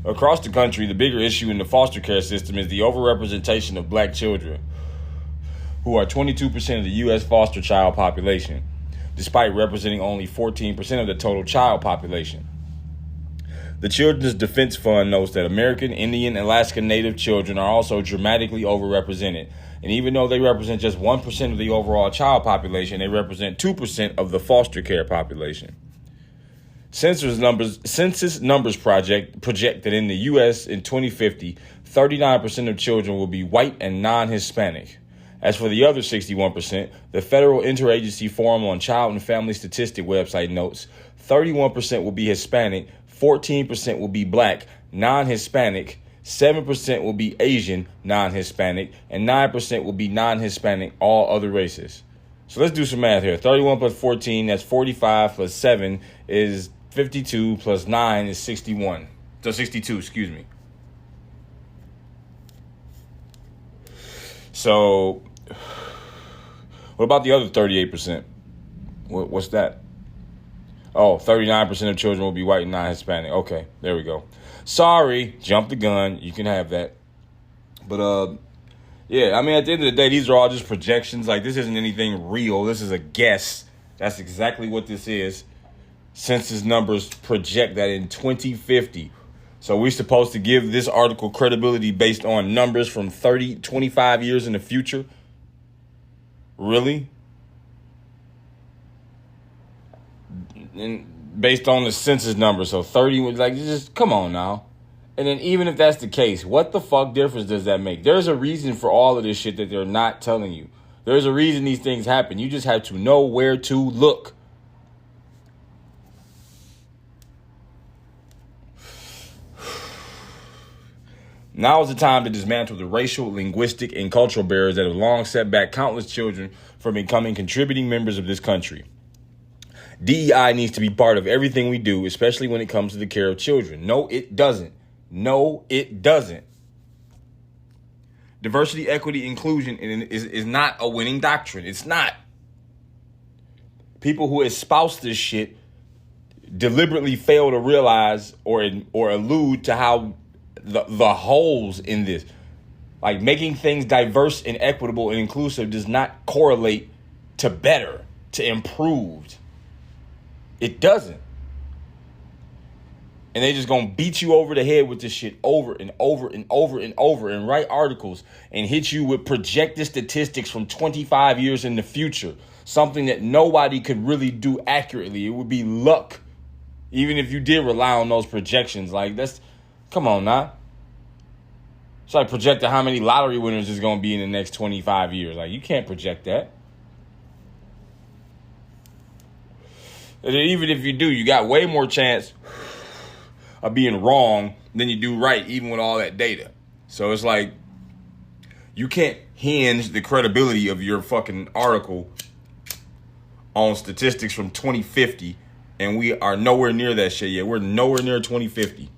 Across the country, the bigger issue in the foster care system is the overrepresentation of black children, who are 22% of the U.S. foster child population, despite representing only 14% of the total child population. The Children's Defense Fund notes that American, Indian, and Alaska Native children are also dramatically overrepresented, and even though they represent just 1% of the overall child population, they represent 2% of the foster care population. Census Numbers project that in the U.S. in 2050, 39% of children will be white and non-Hispanic. As for the other 61%, the Federal Interagency Forum on Child and Family Statistic website notes 31% will be Hispanic, 14% will be black, non-Hispanic, 7% will be Asian, non-Hispanic, and 9% will be non-Hispanic, all other races. So let's do some math here. 31 plus 14, that's 45, plus 7 is 52, plus 9 is 61. So 62, excuse me. So, what about the other 38%? What's that? Oh, 39% of children will be white and non-Hispanic. Okay, there we go. Sorry, jump the gun. You can have that. But, yeah, I mean, at the end of the day, these are all just projections. Like, this isn't anything real. This is a guess. That's exactly what this is. Census numbers project that in 2050. So we're supposed to give this article credibility based on numbers from 25 years in the future? Really? And based on the census numbers, so 30, like, just come on now. And then even if that's the case, what the fuck difference does that make? There's a reason for all of this shit that they're not telling you. There's a reason these things happen. You just have to know where to look. Now is the time to dismantle the racial, linguistic, and cultural barriers that have long set back countless children from becoming contributing members of this country. DEI needs to be part of everything we do, especially when it comes to the care of children. No, it doesn't. No, it doesn't. Diversity, equity, inclusion is not a winning doctrine. It's not. People who espouse this shit deliberately fail to realize or allude to how the holes in this, like making things diverse and equitable and inclusive, does not correlate to better, to improved. It doesn't. And they just gonna beat you over the head with this shit over and over and over and over and write articles and hit you with projected statistics from 25 years in the future. Something that nobody could really do accurately. It would be luck. Even if you did rely on those projections. Like, that's, come on now. It's like projecting how many lottery winners is going to be in the next 25 years. Like, you can't project that. And even if you do, you got way more chance of being wrong than you do right, even with all that data. So it's like, you can't hinge the credibility of your fucking article on statistics from 2050, and we are nowhere near that shit yet. We're nowhere near 2050.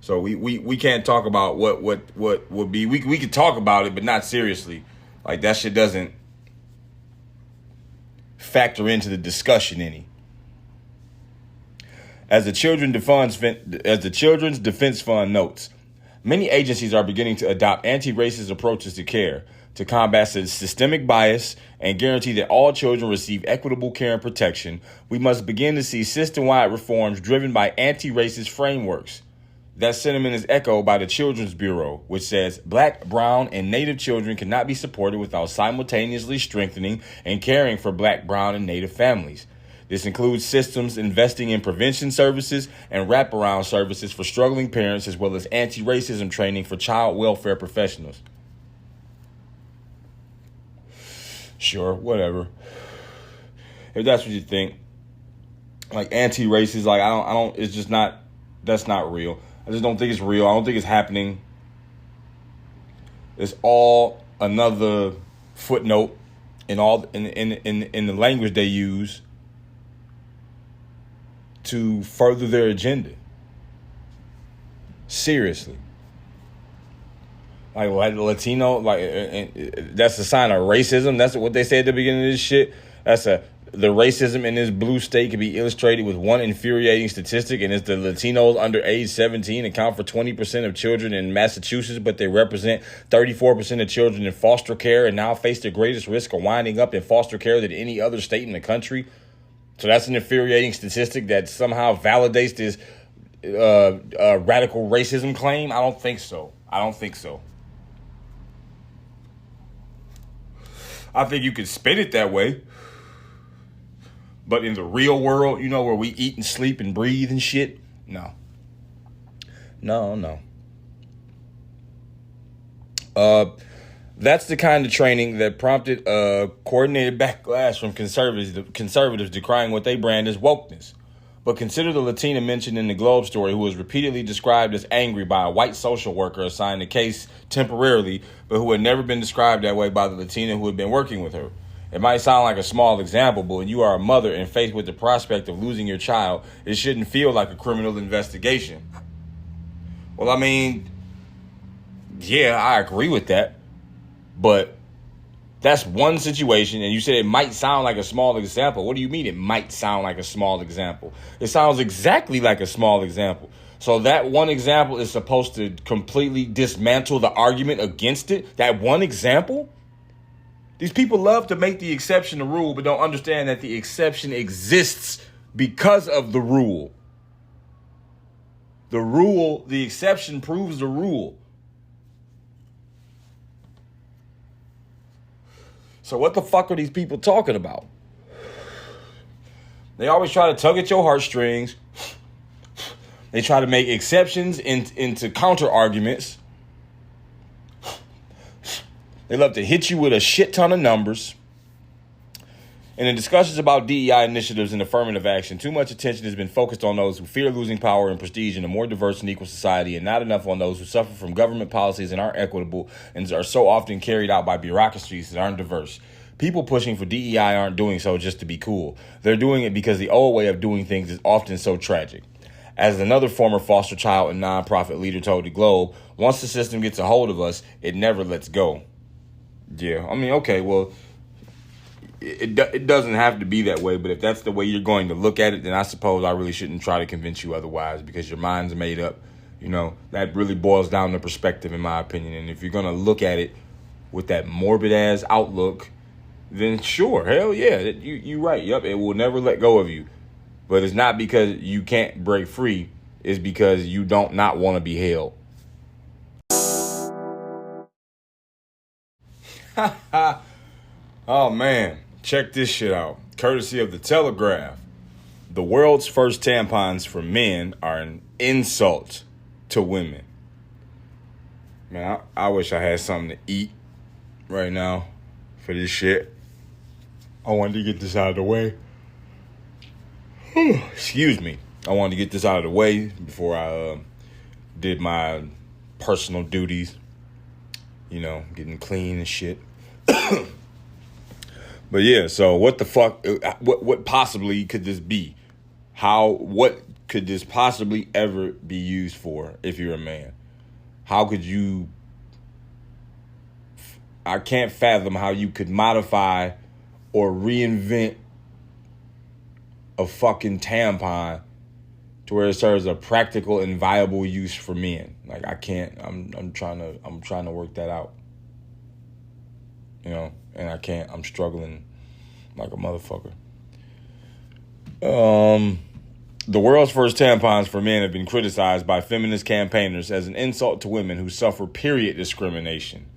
So we can't talk about what would be. We could talk about it, but not seriously. Like, that shit doesn't factor into the discussion any. As the Children's Defense Fund notes, many agencies are beginning to adopt anti-racist approaches to care to combat systemic bias and guarantee that all children receive equitable care and protection. We must begin to see system-wide reforms driven by anti-racist frameworks. That sentiment is echoed by the Children's Bureau, which says Black, brown, and Native children cannot be supported without simultaneously strengthening and caring for Black, brown, and Native families. This includes systems investing in prevention services and wraparound services for struggling parents, as well as anti-racism training for child welfare professionals. Sure, whatever. If that's what you think, like anti-racist, like I don't. It's just not. That's not real. I just don't think it's real. I don't think it's happening. It's all another footnote in the language they use to further their agenda. Seriously. Like Latino, that's a sign of racism. That's what they said at the beginning of this shit. The racism in this blue state can be illustrated with one infuriating statistic, and it's the Latinos under age 17 account for 20% of children in Massachusetts, but they represent 34% of children in foster care and now face the greatest risk of winding up in foster care than any other state in the country. So that's an infuriating statistic that somehow validates this radical racism claim? I don't think so. I think you could spin it that way. But in the real world, where we eat and sleep and breathe and shit, no. That's the kind of training that prompted a coordinated backlash from conservatives decrying what they brand as wokeness. But consider the Latina mentioned in the Globe story who was repeatedly described as angry by a white social worker assigned the case temporarily, but who had never been described that way by the Latina who had been working with her. It might sound like a small example, but when you are a mother and faced with the prospect of losing your child, it shouldn't feel like a criminal investigation. Well, I mean, yeah, I agree with that. But that's one situation, and you said it might sound like a small example. What do you mean it might sound like a small example? It sounds exactly like a small example. So that one example is supposed to completely dismantle the argument against it? That one example? These people love to make the exception the rule, but don't understand that the exception exists because of the rule. The exception proves the rule. So what the fuck are these people talking about? They always try to tug at your heartstrings. They try to make exceptions into counter arguments. They love to hit you with a shit ton of numbers. And in discussions about DEI initiatives and affirmative action, too much attention has been focused on those who fear losing power and prestige in a more diverse and equal society, and not enough on those who suffer from government policies and aren't equitable and are so often carried out by bureaucracies that aren't diverse. People pushing for DEI aren't doing so just to be cool. They're doing it because the old way of doing things is often so tragic. As another former foster child and nonprofit leader told the Globe, once the system gets a hold of us, it never lets go. Yeah, I mean, okay, well, it doesn't have to be that way, but if that's the way you're going to look at it, then I suppose I really shouldn't try to convince you otherwise, because your mind's made up. That really boils down to perspective, in my opinion. And if you're going to look at it with that morbid-ass outlook, then sure, hell yeah, you're right. Yep, it will never let go of you. But it's not because you can't break free. It's because you don't not want to be held. Oh, man. Check this shit out. Courtesy of The Telegraph. The world's first tampons for men are an insult to women. Man, I wish I had something to eat right now for this shit. I wanted to get this out of the way. Excuse me. I wanted to get this out of the way before I did my personal duties. Getting clean and shit. But yeah, so what the fuck, what possibly could this be? What could this possibly ever be used for if you're a man? How could you, I can't fathom how you could modify or reinvent a fucking tampon to where it serves a practical and viable use for men. Like I can't. I'm trying to work that out. You know, and I can't. I'm struggling like a motherfucker. The world's first tampons for men have been criticized by feminist campaigners as an insult to women who suffer period discrimination.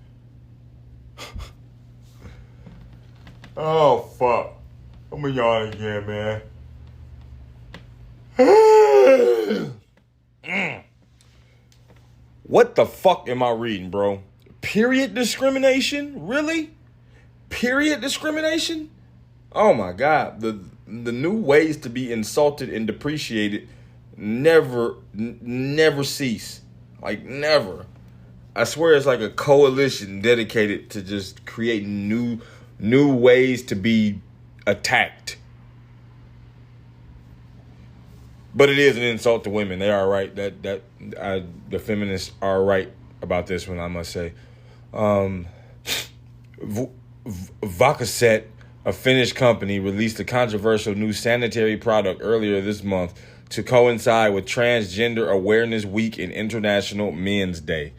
Oh, fuck. I'm gonna yawn again, man. What the fuck am I reading, bro? Period discrimination? Really? Period discrimination? Oh my God. The new ways to be insulted and depreciated never cease. Like never. I swear it's like a coalition dedicated to just creating new ways to be attacked. But it is an insult to women. They are right. The feminists are right about this one, I must say. Vakaset, a Finnish company, released a controversial new sanitary product earlier this month to coincide with Transgender Awareness Week and International Men's Day.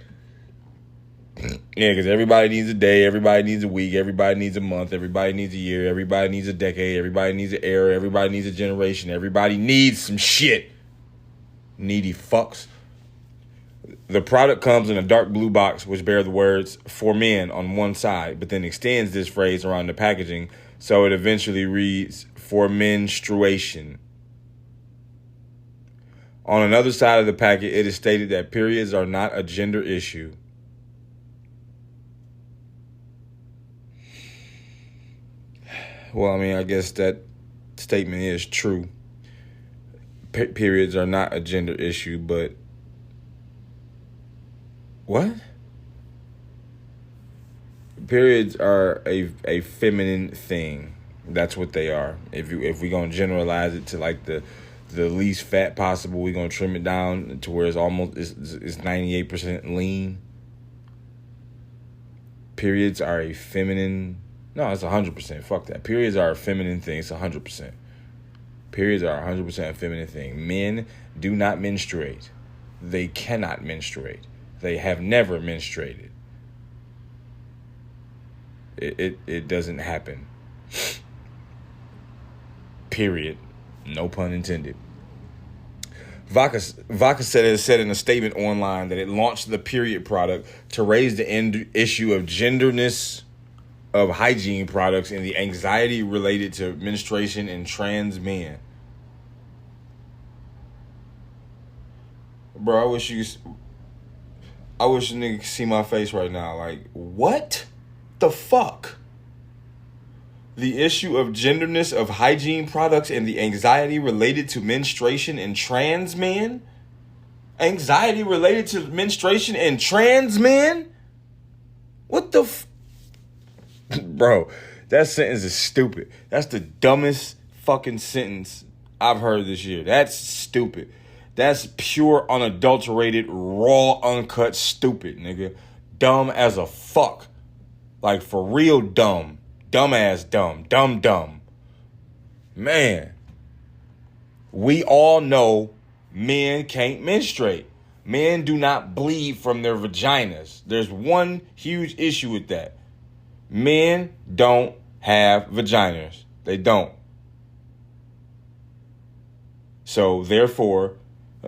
Yeah, because everybody needs a day, everybody needs a week, everybody needs a month, everybody needs a year, everybody needs a decade, everybody needs an era, everybody needs a generation, everybody needs some shit. Needy fucks. The product comes in a dark blue box which bear the words "for men" on one side, but then extends this phrase around the packaging so it eventually reads "for menstruation." On another side of the packet, it is stated that periods are not a gender issue. Well, I mean, I guess that statement is true. Periods are not a gender issue, but what? Periods are a feminine thing. That's what they are. If we're gonna generalize it to like the least fat possible, we're gonna trim it down to where it's 98% lean. Periods are a feminine. No, it's 100%. Fuck that. Periods are a feminine thing. It's 100%. Periods are 100% a feminine thing. Men do not menstruate. They cannot menstruate. They have never menstruated. It doesn't happen. Period. No pun intended. Vodka said in a statement online that it launched the period product to raise the issue of genderness of hygiene products and the anxiety related to menstruation in trans men. Bro, I wish a nigga could see my face right now. Like, what the fuck? The issue of genderness of hygiene products and the anxiety related to menstruation in trans men? Anxiety related to menstruation in trans men? What the Bro, that sentence is stupid. That's the dumbest fucking sentence I've heard this year. That's stupid. That's pure, unadulterated, raw, uncut stupid, nigga. Dumb as a fuck. Like, for real dumb. Dumbass dumb. Dumb. Man. We all know men can't menstruate. Men do not bleed from their vaginas. There's one huge issue with that. Men don't have vaginas. They don't. So, therefore,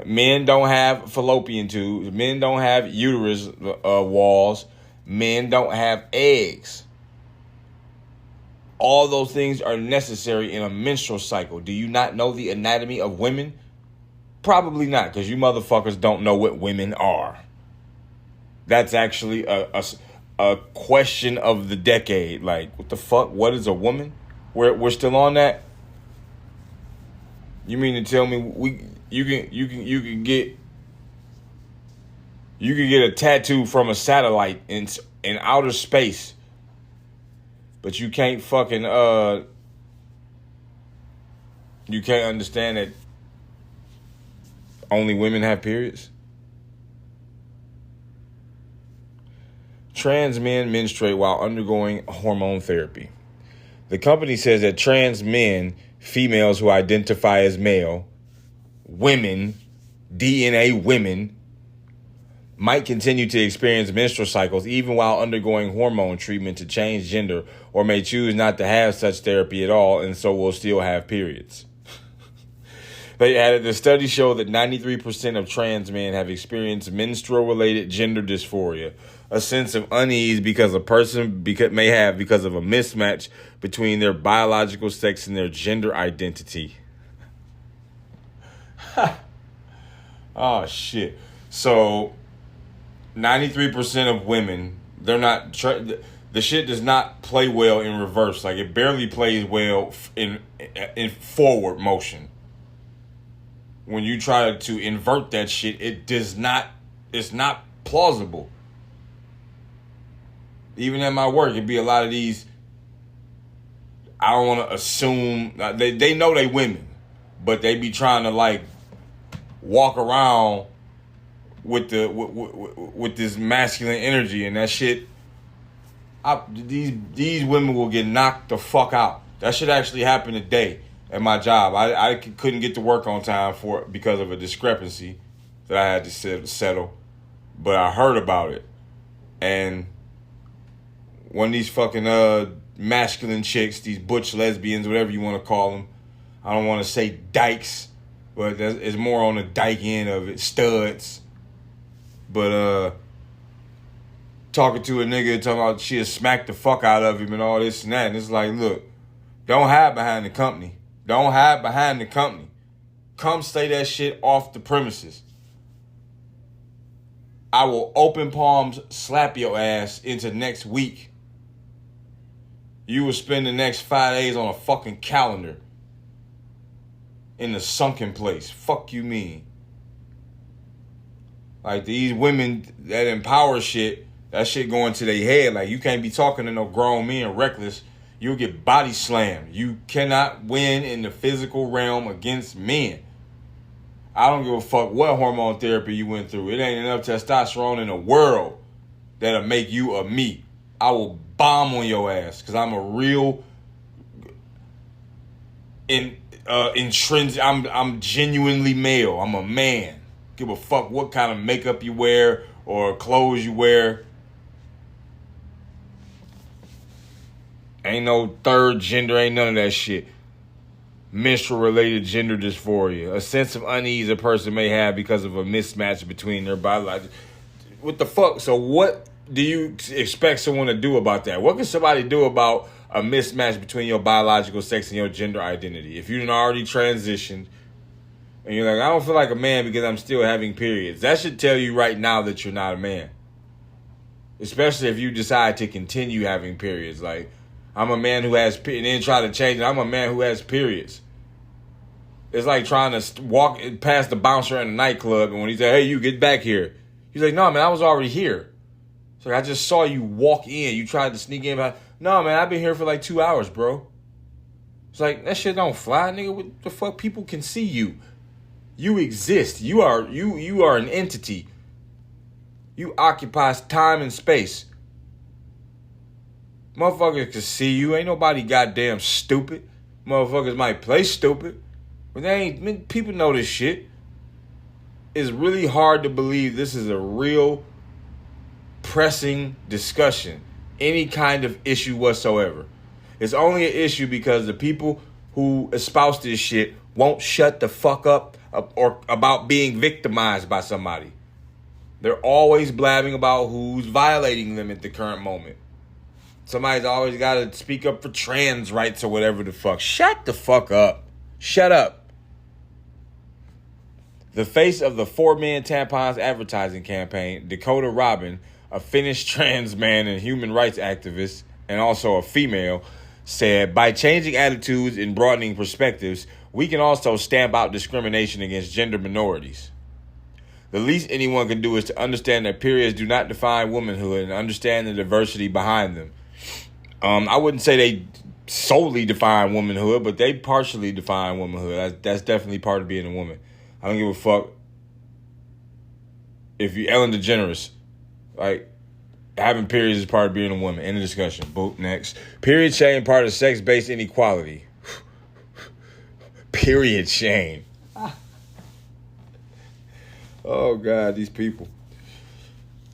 men don't have fallopian tubes. Men don't have uterus walls. Men don't have eggs. All those things are necessary in a menstrual cycle. Do you not know the anatomy of women? Probably not, because you motherfuckers don't know what women are. That's actually a question of the decade. Like, what the fuck? What is a woman? We're still on that? You mean to tell me you can get a tattoo from a satellite in outer space, but you can't fucking you can't understand that only women have periods? Trans men menstruate while undergoing hormone therapy. The company says that trans men, females who identify as male, women, DNA women, might continue to experience menstrual cycles even while undergoing hormone treatment to change gender, or may choose not to have such therapy at all and so will still have periods. They added, the study showed that 93% of trans men have experienced menstrual-related gender dysphoria, a sense of unease because a person may have because of a mismatch between their biological sex and their gender identity. Oh, shit. So, 93% of women, they're not... the shit does not play well in reverse. Like, it barely plays well in forward motion. When you try to invert that shit, it's not plausible. Even at my work, it'd be a lot of these, I don't want to assume, they know they women, but they be trying to like walk around with with this masculine energy, and that shit, these women will get knocked the fuck out. That shit actually happened today. At my job, I couldn't get to work on time because of a discrepancy that I had to settle. But I heard about it. And one of these fucking masculine chicks, these butch lesbians, whatever you want to call them. I don't want to say dykes, but it's more on the dyke end of it, studs. But talking to a nigga, talking about she'll smack the fuck out of him and all this and that. And it's like, look, don't hide behind the company. Don't hide behind the company. Come say that shit off the premises. I will open palms slap your ass into next week. You will spend the next 5 days on a fucking calendar. In the sunken place. Fuck you mean. Like these women that empower shit, that shit going to their head. Like you can't be talking to no grown men reckless. You'll get body slammed. You cannot win in the physical realm against men. I don't give a fuck what hormone therapy you went through. It ain't enough testosterone in the world that'll make you a me. I will bomb on your ass because I'm a real intrinsic. I'm genuinely male. I'm a man. Give a fuck what kind of makeup you wear or clothes you wear. Ain't no third gender, ain't none of that shit. Menstrual-related gender dysphoria. A sense of unease a person may have because of a mismatch between their biological... What the fuck? So what do you expect someone to do about that? What can somebody do about a mismatch between your biological sex and your gender identity? If you've already transitioned and you're like, I don't feel like a man because I'm still having periods. That should tell you right now that you're not a man. Especially if you decide to continue having periods. Like... I'm a man who has, and then try to change it. I'm a man who has periods. It's like trying to walk past the bouncer in a nightclub, and when he said, hey, you get back here. He's like, no, man, I was already here. It's like, I just saw you walk in. You tried to sneak in. No, man, I've been here for like 2 hours, bro. It's like, that shit don't fly, nigga. What the fuck? People can see you. You exist. You are an entity. You occupy time and space. Motherfuckers can see you. Ain't nobody goddamn stupid. Motherfuckers might play stupid. But they ain't, people know this shit. It's really hard to believe this is a real pressing discussion. Any kind of issue whatsoever. It's only an issue because the people who espouse this shit won't shut the fuck up or about being victimized by somebody. They're always blabbing about who's violating them at the current moment. Somebody's always got to speak up for trans rights or whatever the fuck. Shut the fuck up. Shut up. The face of the 4-Man Tampons advertising campaign, Dakota Robin, a Finnish trans man and human rights activist, and also a female, said, by changing attitudes and broadening perspectives, we can also stamp out discrimination against gender minorities. The least anyone can do is to understand that periods do not define womanhood and understand the diversity behind them. I wouldn't say they solely define womanhood, but they partially define womanhood. That's definitely part of being a woman. I don't give a fuck if you Ellen DeGeneres. Like, having periods is part of being a woman. End of discussion. Boop, next. Period shame part of sex-based inequality. Period shame. Oh, God, these people.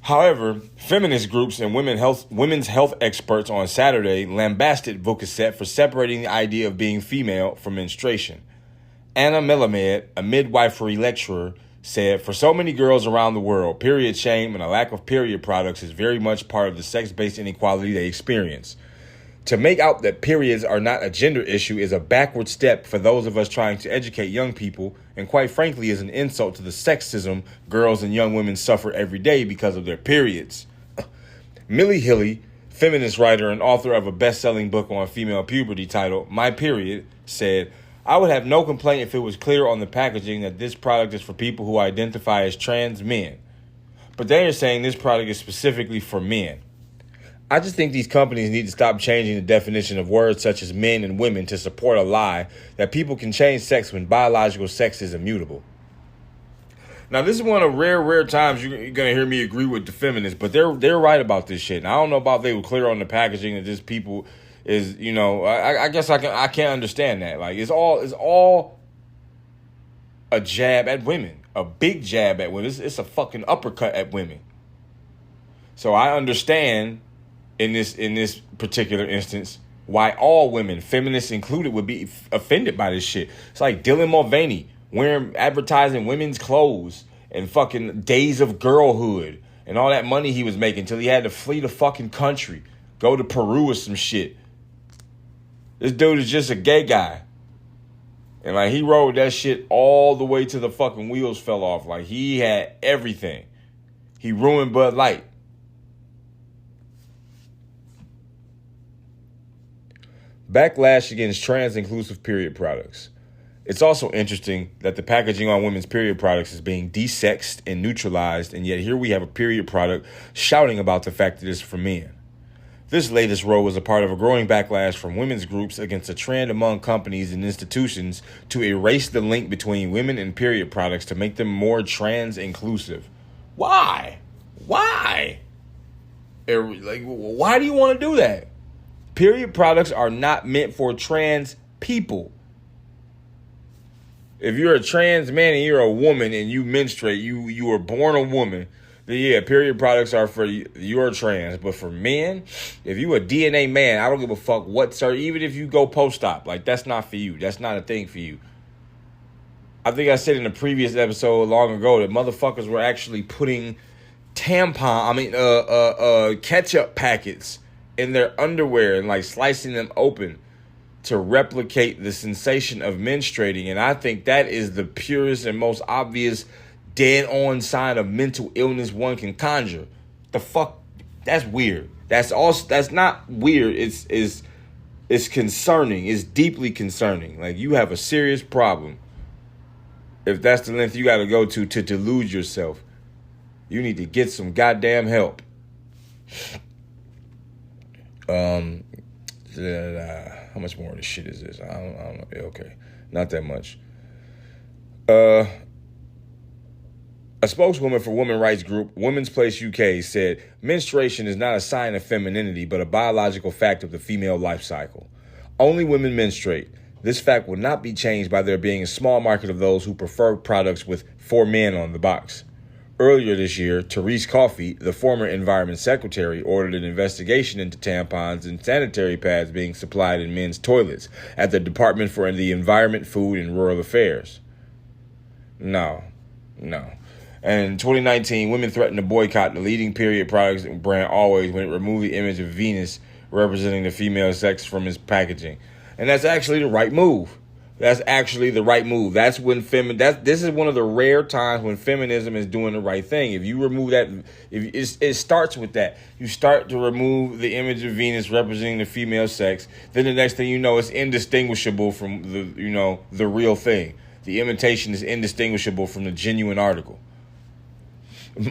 However, feminist groups and women's health experts on Saturday lambasted Vukoset for separating the idea of being female from menstruation. Anna Melamed, a midwifery lecturer, said, "For so many girls around the world, period shame and a lack of period products is very much part of the sex-based inequality they experience. To make out that periods are not a gender issue is a backward step for those of us trying to educate young people, and quite frankly is an insult to the sexism girls and young women suffer every day because of their periods." Millie Hilly, feminist writer and author of a best-selling book on female puberty titled My Period, said, "I would have no complaint if it was clear on the packaging that this product is for people who identify as trans men. But they are saying this product is specifically for men. I just think these companies need to stop changing the definition of words such as men and women to support a lie that people can change sex when biological sex is immutable." Now, this is one of rare times you're going to hear me agree with the feminists, but they're right about this shit. And I don't know about if they were clear on the packaging that this people is, I guess I can't understand that. Like, it's all a jab at women, a big jab at women. It's a fucking uppercut at women. So I understand in this particular instance why all women, feminists included, would be offended by this shit. It's like Dylan Mulvaney advertising women's clothes and fucking Days of Girlhood and all that money he was making until he had to flee the fucking country, go to Peru or some shit. This dude is just a gay guy. And like, he rode that shit all the way to the fucking wheels fell off. Like, he had everything. He ruined Bud Light. Backlash against trans-inclusive period products. It's also interesting that the packaging on women's period products is being desexed and neutralized, and yet here we have a period product shouting about the fact that it's for men. This latest row is a part of a growing backlash from women's groups against a trend among companies and institutions to erase the link between women and period products to make them more trans-inclusive. Why? Why? Like, why do you want to do that? Period products are not meant for trans people. If you're a trans man and you're a woman and you menstruate, you were born a woman, then yeah, period products are for you're trans. But for men, if you a DNA man, I don't give a fuck what, sir. Even if you go post-op, like, that's not for you. That's not a thing for you. I think I said in a previous episode long ago that motherfuckers were actually putting ketchup packets in their underwear and like slicing them open to replicate the sensation of menstruating. And I think that is the purest and most obvious dead-on sign of mental illness one can conjure. The fuck? That's weird. That's not weird. It's concerning. It's deeply concerning. Like, you have a serious problem if that's the length you got to go to delude yourself. You need to get some goddamn help. How much more of this shit is this? I don't know. Okay. Not that much. A spokeswoman for women's rights group Women's Place UK said, "Menstruation is not a sign of femininity, but a biological fact of the female life cycle. Only women menstruate. This fact will not be changed by there being a small market of those who prefer products with 4 men on the box." Earlier this year, Therese Coffey, the former Environment Secretary, ordered an investigation into tampons and sanitary pads being supplied in men's toilets at the Department for the Environment, Food, and Rural Affairs. No. And in 2019, women threatened to boycott the leading period products brand Always when it removed the image of Venus representing the female sex from its packaging. And that's actually the right move. That's when this is one of the rare times when feminism is doing the right thing. If you remove that, it starts with that. You start to remove the image of Venus representing the female sex. Then the next thing you know, it's indistinguishable from the real thing. The imitation is indistinguishable from the genuine article.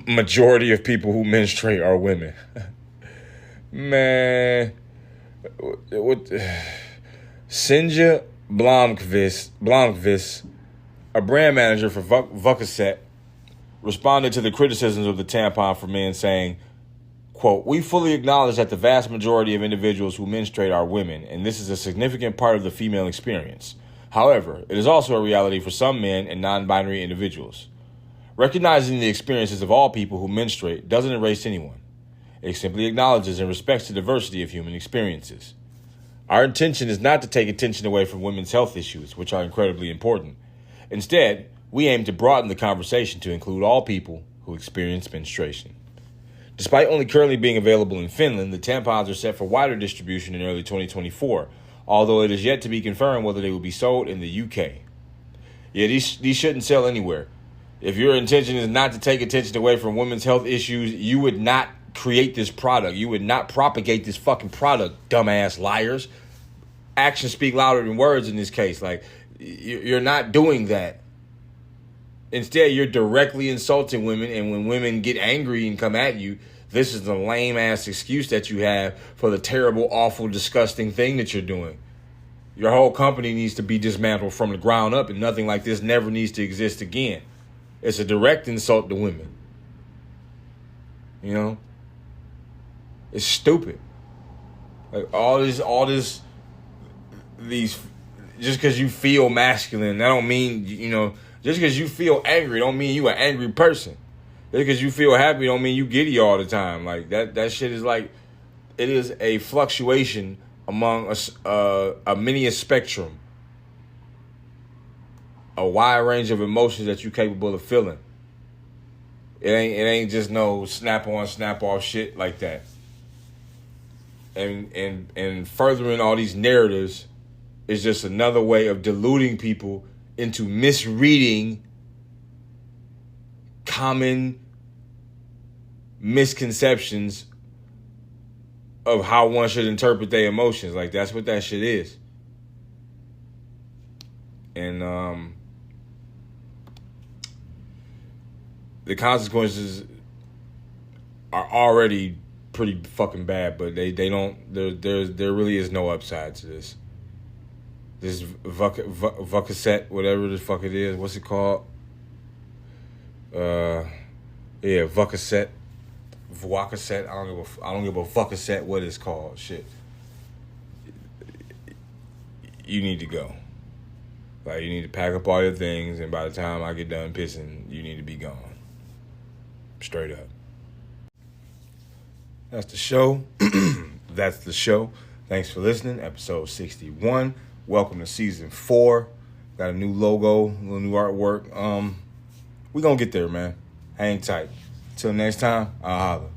Majority of people who menstruate are women. Man, what? Sinja Blomqvist, a brand manager for Vukoset, responded to the criticisms of the tampon for men, saying, quote, "We fully acknowledge that the vast majority of individuals who menstruate are women, and this is a significant part of the female experience. However, it is also a reality for some men and non-binary individuals. Recognizing the experiences of all people who menstruate doesn't erase anyone. It simply acknowledges and respects the diversity of human experiences. Our intention is not to take attention away from women's health issues, which are incredibly important. Instead, we aim to broaden the conversation to include all people who experience menstruation. Despite only currently being available in Finland, the tampons are set for wider distribution in early 2024, although it is yet to be confirmed whether they will be sold in the UK. Yeah, these shouldn't sell anywhere. If your intention is not to take attention away from women's health issues, you would not create this product. You would not propagate this fucking product, dumbass liars. Actions speak louder than words in this case. Like, you're not doing that. Instead, you're directly insulting women, and when women get angry and come at you, this is the lame-ass excuse that you have for the terrible, awful, disgusting thing that you're doing. Your whole company needs to be dismantled from the ground up, and nothing like this never needs to exist again. It's a direct insult to women. You know? It's stupid. Like, these, just because you feel masculine, that don't mean, just because you feel angry don't mean you an angry person. Just because you feel happy don't mean you giddy all the time. Like, that shit is like, it is a fluctuation among a many spectrum. A wide range of emotions that you're capable of feeling. It ain't just no snap on, snap off shit like that. And furthering all these narratives is just another way of deluding people into misreading common misconceptions of how one should interpret their emotions. Like, that's what that shit is. And the consequences are already pretty fucking bad, but there really is no upside to this. This Vucasset, whatever the fuck it is, what's it called? Vucasset, I don't give a Vucasset what it's called. Shit, you need to go. Like, you need to pack up all your things, and by the time I get done pissing, you need to be gone. Straight up. That's the show. That's the show. Thanks for listening. Episode 61. Welcome to season 4. Got a new logo, a little new artwork. We gonna get there, man. Hang tight. Till next time, I'll holla.